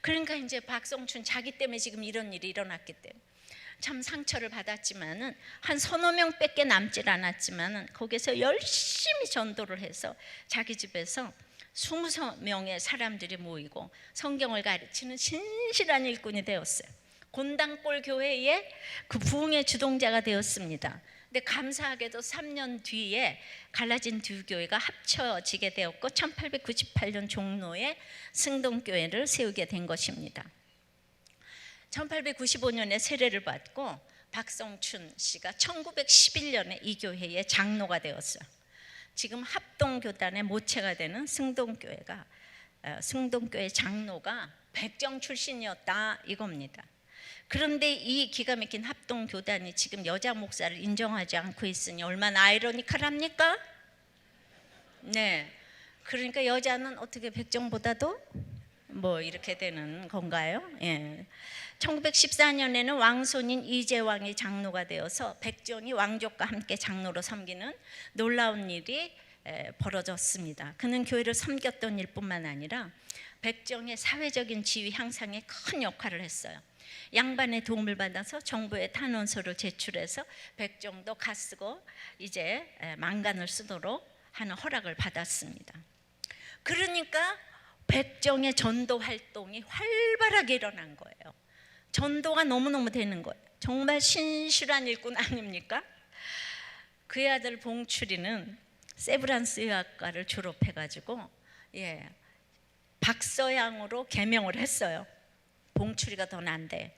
그러니까 이제 박성춘 자기 때문에 지금 이런 일이 일어났기 때문에 참 상처를 받았지만은 한 서너 명밖에 남질 않았지만은 거기서 열심히 전도를 해서 자기 집에서 20명의 사람들이 모이고 성경을 가르치는 신실한 일꾼이 되었어요. 곤당골 교회의 그 부흥의 주동자가 되었습니다. 근데 감사하게도 3년 뒤에 갈라진 두 교회가 합쳐지게 되었고 1898년 종로에 승동교회를 세우게 된 것입니다. 1895년에 세례를 받고 박성춘 씨가 1911년에 이 교회의 장로가 되었어요. 지금 합동교단의 모체가 되는 승동교회가 승동교회 장로가 백정 출신이었다 이겁니다. 그런데 이 기가 막힌 합동교단이 지금 여자 목사를 인정하지 않고 있으니 얼마나 아이러니컬합니까? 네, 그러니까 여자는 어떻게 백정보다도 뭐 이렇게 되는 건가요? 예. 1914년에는 왕손인 이재왕이 장로가 되어서 백정이 왕족과 함께 장로로 섬기는 놀라운 일이 벌어졌습니다. 그는 교회를 섬겼던 일뿐만 아니라 백정의 사회적인 지위 향상에 큰 역할을 했어요. 양반의 도움을 받아서 정부에 탄원서를 제출해서 백정도 가쓰고 이제 망간을 쓰도록 하는 허락을 받았습니다. 그러니까 백정의 전도 활동이 활발하게 일어난 거예요. 전도가 너무너무 되는 거예요. 정말 신실한 일꾼 아닙니까? 그의 아들 봉출이는 세브란스 의학과를 졸업해가지고 박서양으로 개명을 했어요. 봉출이가 더 난데.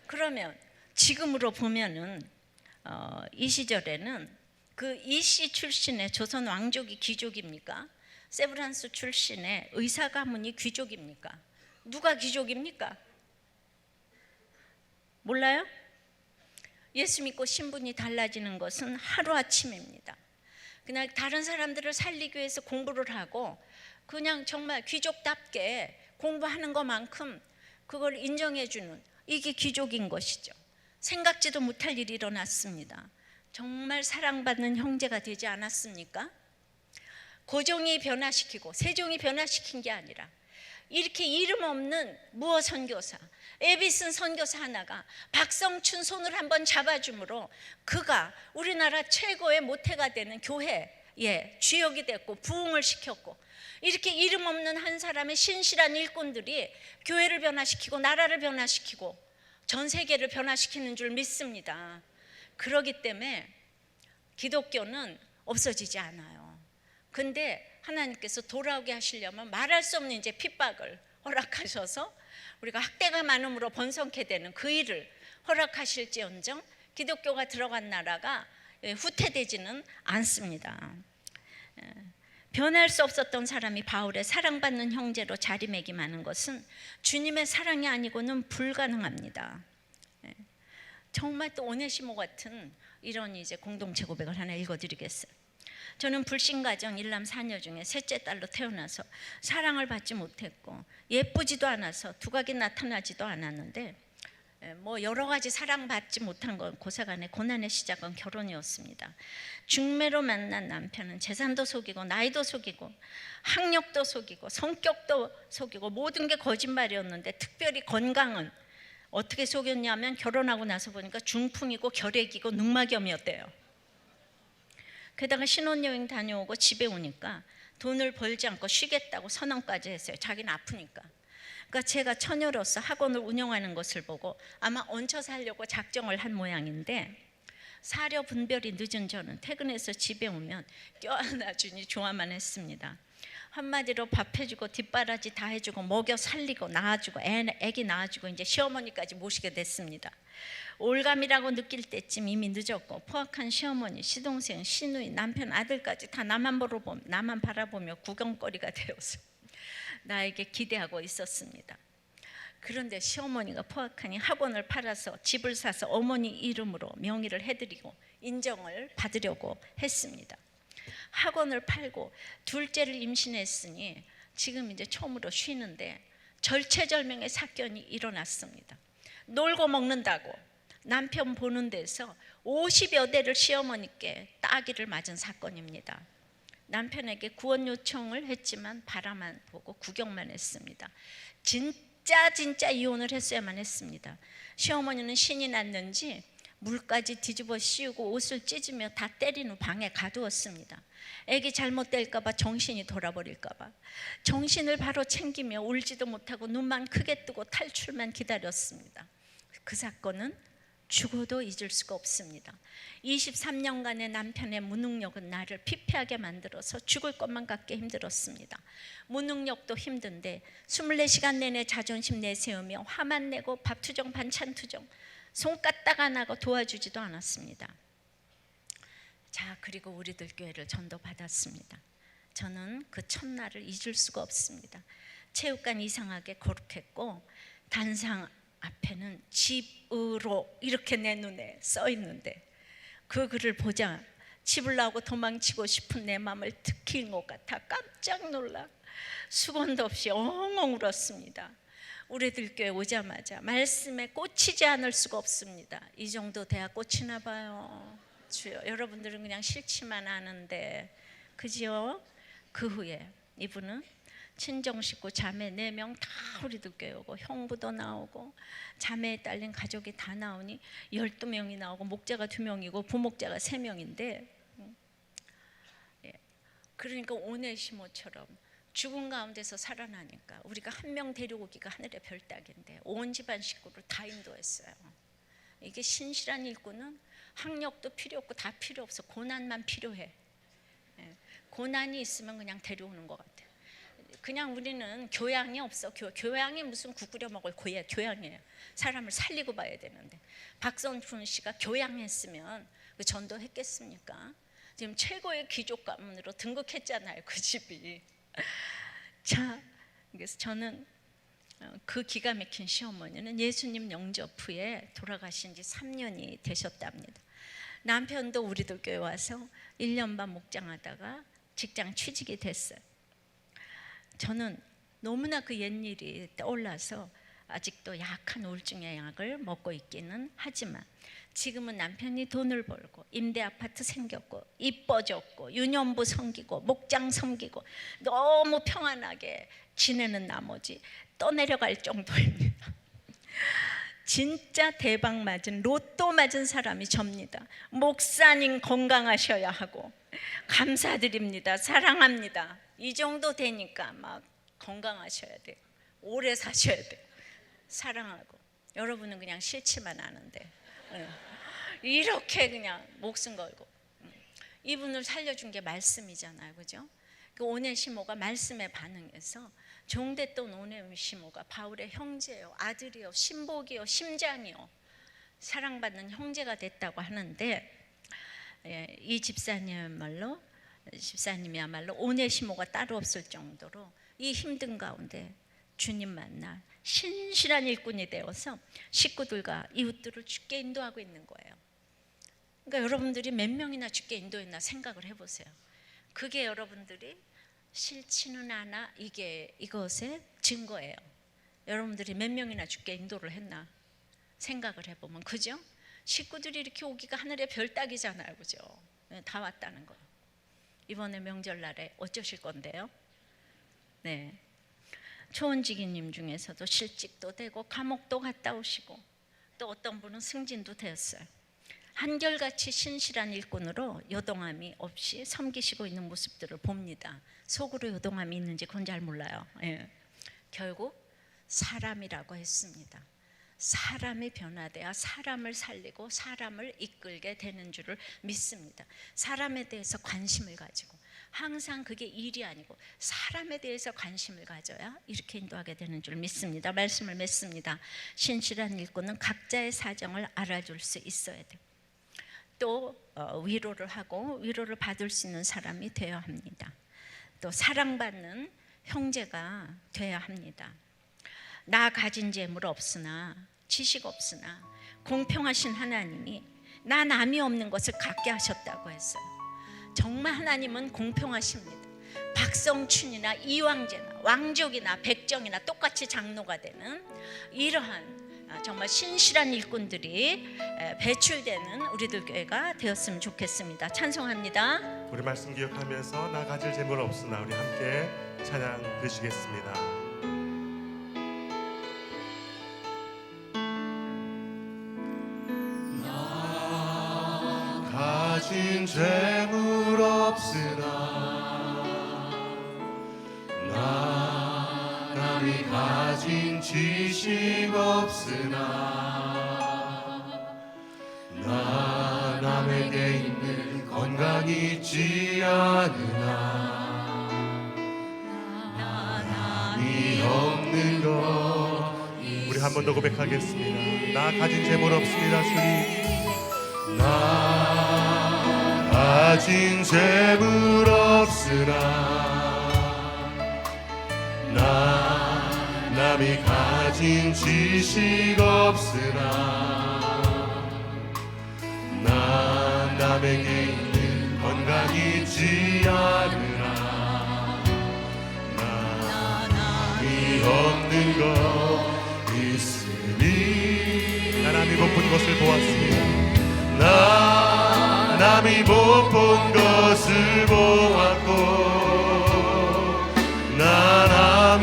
그러면 지금으로 보면은 이 시절에는 그 이씨 출신의 조선 왕족이 귀족입니까? 세브란스 출신의 의사 가문이 귀족입니까? 누가 귀족입니까? 몰라요? 예수 믿고 신분이 달라지는 것은 하루아침입니다. 그냥 다른 사람들을 살리기 위해서 공부를 하고 그냥 정말 귀족답게 공부하는 것만큼 그걸 인정해주는, 이게 귀족인 것이죠. 생각지도 못할 일이 일어났습니다. 정말 사랑받는 형제가 되지 않았습니까? 고종이 변화시키고 세종이 변화시킨 게 아니라 이렇게 이름 없는 무어 선교사, 에비슨 선교사 하나가 박성춘 손을 한번 잡아줌으로 그가 우리나라 최고의 모태가 되는 교회의 주역이 됐고 부흥을 시켰고, 이렇게 이름 없는 한 사람의 신실한 일꾼들이 교회를 변화시키고 나라를 변화시키고 전 세계를 변화시키는 줄 믿습니다. 그렇기 때문에 기독교는 없어지지 않아요. 근데 하나님께서 돌아오게 하시려면 말할 수 없는 이제 핍박을 허락하셔서 우리가 학대가 많음으로 번성케 되는 그 일을 허락하실지언정 기독교가 들어간 나라가 후퇴되지는 않습니다. 변할 수 없었던 사람이 바울의 사랑받는 형제로 자리매김하는 것은 주님의 사랑이 아니고는 불가능합니다. 정말 또 오네시모 같은 이런 이제 공동체 고백을 하나 읽어드리겠어요. 저는 불신가정 일남 사녀 중에 셋째 딸로 태어나서 사랑을 받지 못했고 예쁘지도 않아서 두각이 나타나지도 않았는데 뭐 여러 가지 사랑받지 못한 건 고사간의 고난의 시작은 결혼이었습니다. 중매로 만난 남편은 재산도 속이고 나이도 속이고 학력도 속이고 성격도 속이고 모든 게 거짓말이었는데 특별히 건강은 어떻게 속였냐면 결혼하고 나서 보니까 중풍이고 결핵이고 늑막염이었대요. 게다가 신혼여행 다녀오고 집에 오니까 돈을 벌지 않고 쉬겠다고 선언까지 했어요. 자기는 아프니까. 그러니까 제가 처녀로서 학원을 운영하는 것을 보고 아마 얹혀 살려고 작정을 한 모양인데, 사려 분별이 늦은 저는 퇴근해서 집에 오면 껴안아주니 좋아만 했습니다. 한마디로 밥 해주고 뒷바라지 다 해주고 먹여 살리고 낳아주고 애기 낳아주고 이제 시어머니까지 모시게 됐습니다. 올감이라고 느낄 때쯤 이미 늦었고 포악한 시어머니, 시동생, 시누이, 남편, 아들까지 다 나만 바라보며 구경거리가 되어서 나에게 기대하고 있었습니다. 그런데 시어머니가 포악하니 학원을 팔아서 집을 사서 어머니 이름으로 명의를 해드리고 인정을 받으려고 했습니다. 학원을 팔고 둘째를 임신했으니 지금 이제 처음으로 쉬는데 절체절명의 사건이 일어났습니다. 놀고 먹는다고 남편 보는 데서 50여 대를 시어머니께 따기를 맞은 사건입니다. 남편에게 구원 요청을 했지만 바라만 보고 구경만 했습니다. 진짜 이혼을 했어야만 했습니다. 시어머니는 신이 났는지 물까지 뒤집어 씌우고 옷을 찢으며 다 때린 후 방에 가두었습니다. 애기 잘못될까 봐 정신이 돌아버릴까 봐 정신을 바로 챙기며 울지도 못하고 눈만 크게 뜨고 탈출만 기다렸습니다. 그 사건은 죽어도 잊을 수가 없습니다. 23년간의 남편의 무능력은 나를 피폐하게 만들어서 죽을 것만 같게 힘들었습니다. 무능력도 힘든데 24시간 내내 자존심 내세우며 화만 내고 밥 투정 반찬 투정 손가락 안 하고 도와주지도 않았습니다. 자, 그리고 우리들 교회를 전도받았습니다. 저는 그 첫날을 잊을 수가 없습니다. 체육관 이상하게 거룩했고 단상 앞에는 집으로 이렇게 내 눈에 써 있는데 그 글을 보자 집을 나오고 도망치고 싶은 내 마음을 들킨 것 같아 깜짝 놀라 수건도 없이 엉엉 울었습니다. 우리들 교회 오자마자 말씀에 꽂히지 않을 수가 없습니다. 이 정도 돼야 꽂히나 봐요. 주여, 여러분들은 그냥 싫지만 아는데 그지요? 그 후에 이분은 친정 식구 자매 4명 다 우리들 교회 오고 형부도 나오고 자매에 딸린 가족이 다 나오니 12명이 나오고 목자가 2명이고 부목자가 3명인데 그러니까 오네시모처럼 죽은 가운데서 살아나니까 우리가 한 명 데려오기가 하늘의 별따기인데 온 집안 식구를 다 인도했어요. 이게 신실한 일꾼은 학력도 필요 없고 다 필요 없어. 고난만 필요해. 고난이 있으면 그냥 데려오는 것 같아. 그냥 우리는 교양이 없어. 교양이 무슨 국 끓여 먹을 교양이에요. 사람을 살리고 봐야 되는데 박성춘 씨가 교양했으면 그 전도했겠습니까? 지금 최고의 귀족가문으로 등극했잖아요, 그 집이. 자, 그래서 저는 그 기가 막힌 시어머니는 예수님 영접 후에 돌아가신 지 3년이 되셨답니다. 남편도 우리들 교회 와서 1년 반 목장하다가 직장 취직이 됐어요. 저는 너무나 그 옛일이 떠올라서 아직도 약한 우울증의 약을 먹고 있기는 하지만 지금은 남편이 돈을 벌고 임대 아파트 생겼고 이뻐졌고 유년부 섬기고 목장 섬기고 너무 평안하게 지내는 나머지 떠내려갈 정도입니다. 진짜 대박 맞은 로또 맞은 사람이 접니다. 목사님 건강하셔야 하고 감사드립니다, 사랑합니다, 이 정도 되니까 막 건강하셔야 돼요, 오래 사셔야 돼요, 사랑하고. 여러분은 그냥 싫지만 않은데 이렇게 그냥 목숨 걸고. 이분을 살려준 게 말씀이잖아요, 그죠? 그 오네시모가 말씀에 반응해서 종됐던 오네시모가 바울의 형제요, 아들이요, 신복이요, 심장이요, 사랑받는 형제가 됐다고 하는데, 이 집사님이야말로 오네시모가 따로 없을 정도로 이 힘든 가운데 주님 만나 신실한 일꾼이 되어서 식구들과 이웃들을 주께 인도하고 있는 거예요. 그러니까 여러분들이 몇 명이나 주께 인도했나 생각을 해보세요. 그게 여러분들이 싫지는 않아, 이것의 증거예요. 여러분들이 몇 명이나 주께 인도를 했나 생각을 해보면, 그죠? 식구들이 이렇게 오기가 하늘의 별 따기잖아요, 그죠? 다 왔다는 거예요. 이번에 명절날에 어쩌실 건데요? 네, 초원지기님 중에서도 실직도 되고 감옥도 갔다 오시고 또 어떤 분은 승진도 되었어요. 한결같이 신실한 일꾼으로 요동함이 없이 섬기시고 있는 모습들을 봅니다. 속으로 요동함이 있는지 그건 잘 몰라요. 결국 사람이라고 했습니다. 사람이 변화되어 사람을 살리고 사람을 이끌게 되는 줄을 믿습니다. 사람에 대해서 관심을 가지고, 항상 그게 일이 아니고 사람에 대해서 관심을 가져야 이렇게 인도하게 되는 줄 믿습니다. 말씀을 맺습니다. 신실한 일꾼은 각자의 사정을 알아줄 수 있어야 돼요. 또 위로를 하고 위로를 받을 수 있는 사람이 되어야 합니다. 또 사랑받는 형제가 되어야 합니다. 나 가진 재물 없으나 지식 없으나 공평하신 하나님이 나 남이 없는 것을 갖게 하셨다고 했어요. 정말 하나님은 공평하십니다. 박성춘이나 이왕제나 왕족이나 백정이나 똑같이 장로가 되는 이러한 정말 신실한 일꾼들이 배출되는 우리들 교회가 되었으면 좋겠습니다. 찬송합니다. 우리 말씀 기억하면서 나 가질 재물 없으나 우리 함께 찬양 드리시겠습니다. 가진 재물 없으나 나 남이 가진 지식 없으나 나 남에게 있는 건강이 있지 않으나 나 남이 없는 것. 우리 한 번 더 고백하겠습니다. 나 가진 재물 없습니다, 주님. 나 가진 재물 없으나 나 남이 가진 지식 없으나 나 남에게 있는 건강이 있지 않으나 나 남이 없는 것 있으니. 나 남이 못 본 것을 보았습니다. 나 남이 못 본 것을 보았고 나 남이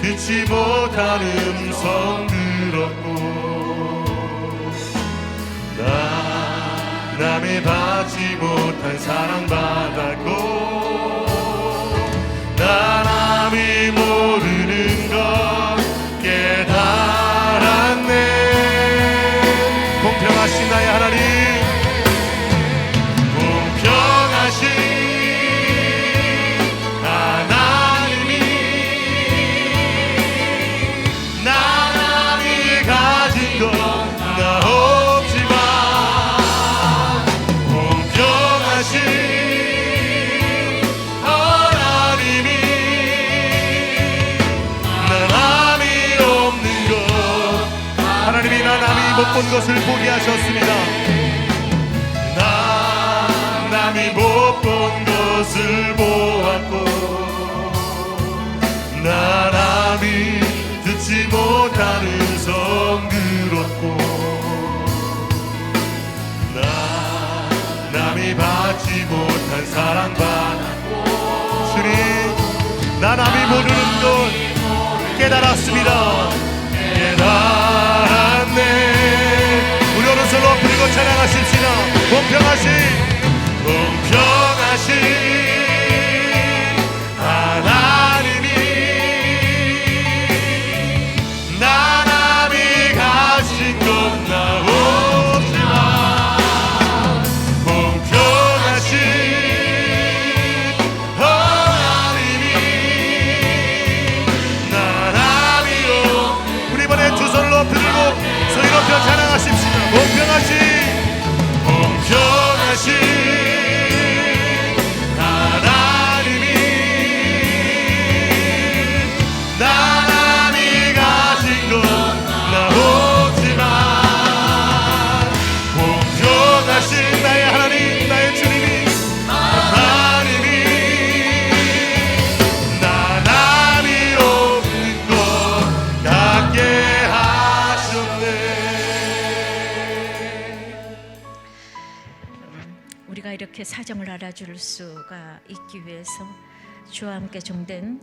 듣지 못한 음성 들었고 나 남이 받지 못한 사랑 받았고 나 남이 모르는 것 깨달았네. 공평하신 나의 하나님, 공평하신 하나님이 나 남이 가진 것 나 없지만 공평하신 남이 못 본 것을 보게 하셨습니다. 남이 못 본 것을 보았고 남이 듣지 못하는 성 들었고 남이 받지 못한 사랑 받았고 주님 남이 모르는 것 깨달았습니다. 깨달았네. 우리 오른손 높이고 찬양하십시다. 공평하신 하나님이 남이 가신 것 나오지만 공평하신 하나님이 남이요. 우리 이번에 두 손을 높이 들고 소리 높여 찬양하십시다. 공평하신 하나님이 남이 가신 것 나오지만 공평하신 나의 하나님 나의 주님이 하나님이 남이 없는 것 같게 하셨네. 우리가 이렇게 사정을 알아줄 수가 있기 위해서 주와 함께 종된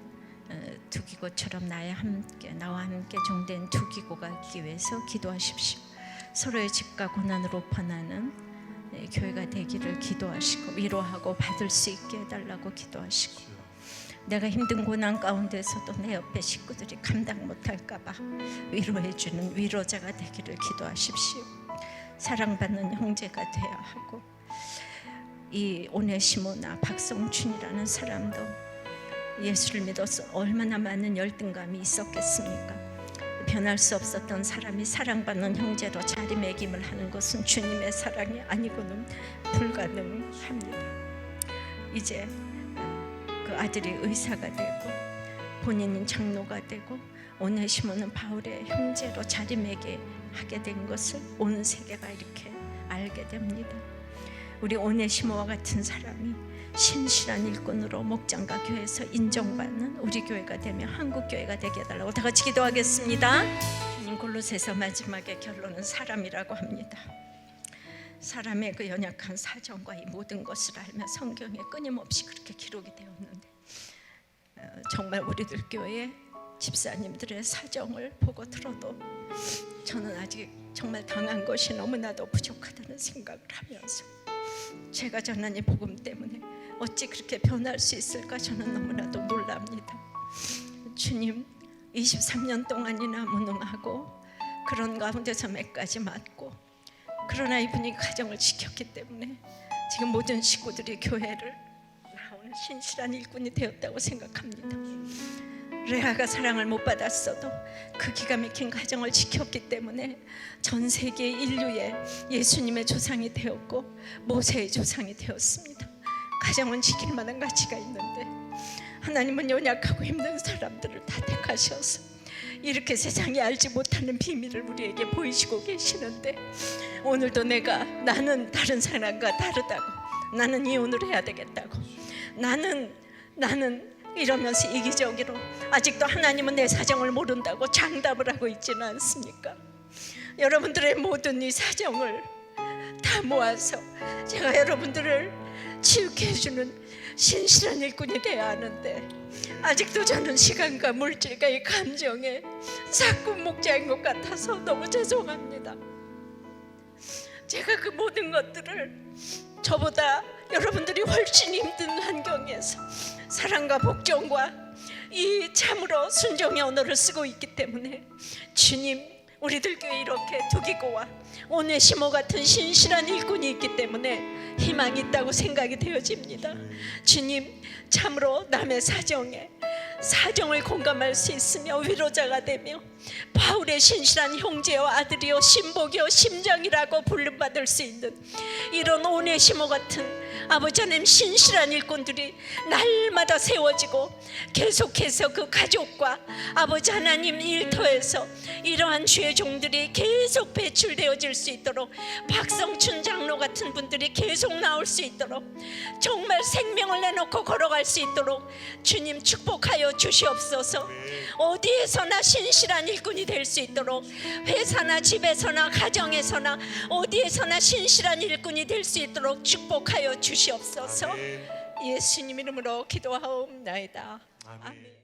두기고처럼 나와 함께 종된 두기고가 있기 위해서 기도하십시오. 서로의 집과 고난으로 번하는 교회가 되기를 기도하시고 위로하고 받을 수 있게 해달라고 기도하시고 내가 힘든 고난 가운데서도 내 옆에 식구들이 감당 못할까 봐 위로해주는 위로자가 되기를 기도하십시오. 사랑받는 형제가 되어야 하고 이 오네시모나 박성춘이라는 사람도 예수를 믿어서 얼마나 많은 열등감이 있었겠습니까? 변할 수 없었던 사람이 사랑받는 형제로 자리매김을 하는 것은 주님의 사랑이 아니고는 불가능합니다. 이제 그 아들이 의사가 되고 본인은 장로가 되고 오네시모는 바울의 형제로 자리매김하게 된 것을 온 세계가 이렇게 알게 됩니다. 우리 오네시모와 같은 사람이 신실한 일꾼으로 목장과 교회에서 인정받는 우리 교회가 되며 한국 교회가 되게 해달라고 다 같이 기도하겠습니다. 골로새서 마지막에 결론은 사람이라고 합니다. 사람의 그 연약한 사정과 이 모든 것을 알며 성경에 끊임없이 그렇게 기록이 되었는데 정말 우리들 교회 집사님들의 사정을 보고 들어도 저는 아직 정말 당한 것이 너무나도 부족하다는 생각을 하면서 제가 전한 이 복음 때문에 어찌 그렇게 변할 수 있을까 저는 너무나도 놀랍니다. 주님 23년 동안이나 무능하고 그런 가운데서 몇 가지 맞고 그러나 이분이 가정을 지켰기 때문에 지금 모든 식구들이 교회를 나오는 신실한 일꾼이 되었다고 생각합니다. 레아가 사랑을 못 받았어도 그 기가 막힌 가정을 지켰기 때문에 전 세계 인류의 예수님의 조상이 되었고 모세의 조상이 되었습니다. 가정은 지킬 만한 가치가 있는데 하나님은 연약하고 힘든 사람들을 다 택하셔서 이렇게 세상이 알지 못하는 비밀을 우리에게 보이시고 계시는데 오늘도 나는 다른 사람과 다르다고 나는 이혼을 해야 되겠다고 나는 이러면서 이기적으로 아직도 하나님은 내 사정을 모른다고 장담을 하고 있지는 않습니까? 여러분들의 모든 이 사정을 다 모아서 제가 여러분들을 치유케 해주는 신실한 일꾼이 되어야 하는데 아직도 저는 시간과 물질과 이 감정에 자꾸 목자인 것 같아서 너무 죄송합니다. 제가 그 모든 것들을 저보다 여러분들이 훨씬 힘든 환경에서 사랑과 복종과 이 참으로 순종의 언어를 쓰고 있기 때문에 주님 우리들 교회 이렇게 두기고와 오네시모 같은 신실한 일꾼이 있기 때문에 희망이 있다고 생각이 되어집니다. 주님 참으로 남의 사정을 공감할 수 있으며 위로자가 되며 바울의 신실한 형제여 아들이여 신복이여 심정이라고 부름받을 수 있는 이런 오네시모 같은 아버지 하나님, 신실한 일꾼들이 날마다 세워지고 계속해서 그 가족과 아버지 하나님 일터에서 이러한 주의 종들이 계속 배출되어질 수 있도록, 박성춘 장로 같은 분들이 계속 나올 수 있도록, 정말 생명을 내놓고 걸어갈 수 있도록 주님 축복하여 주시옵소서. 어디에서나 신실한 일꾼이 될 수 있도록, 회사나 집에서나 가정에서나 어디에서나 신실한 일꾼이 될 수 있도록 축복하여 주시옵소서. 예수님 이름으로 기도하옵나이다. 아멘. 아멘.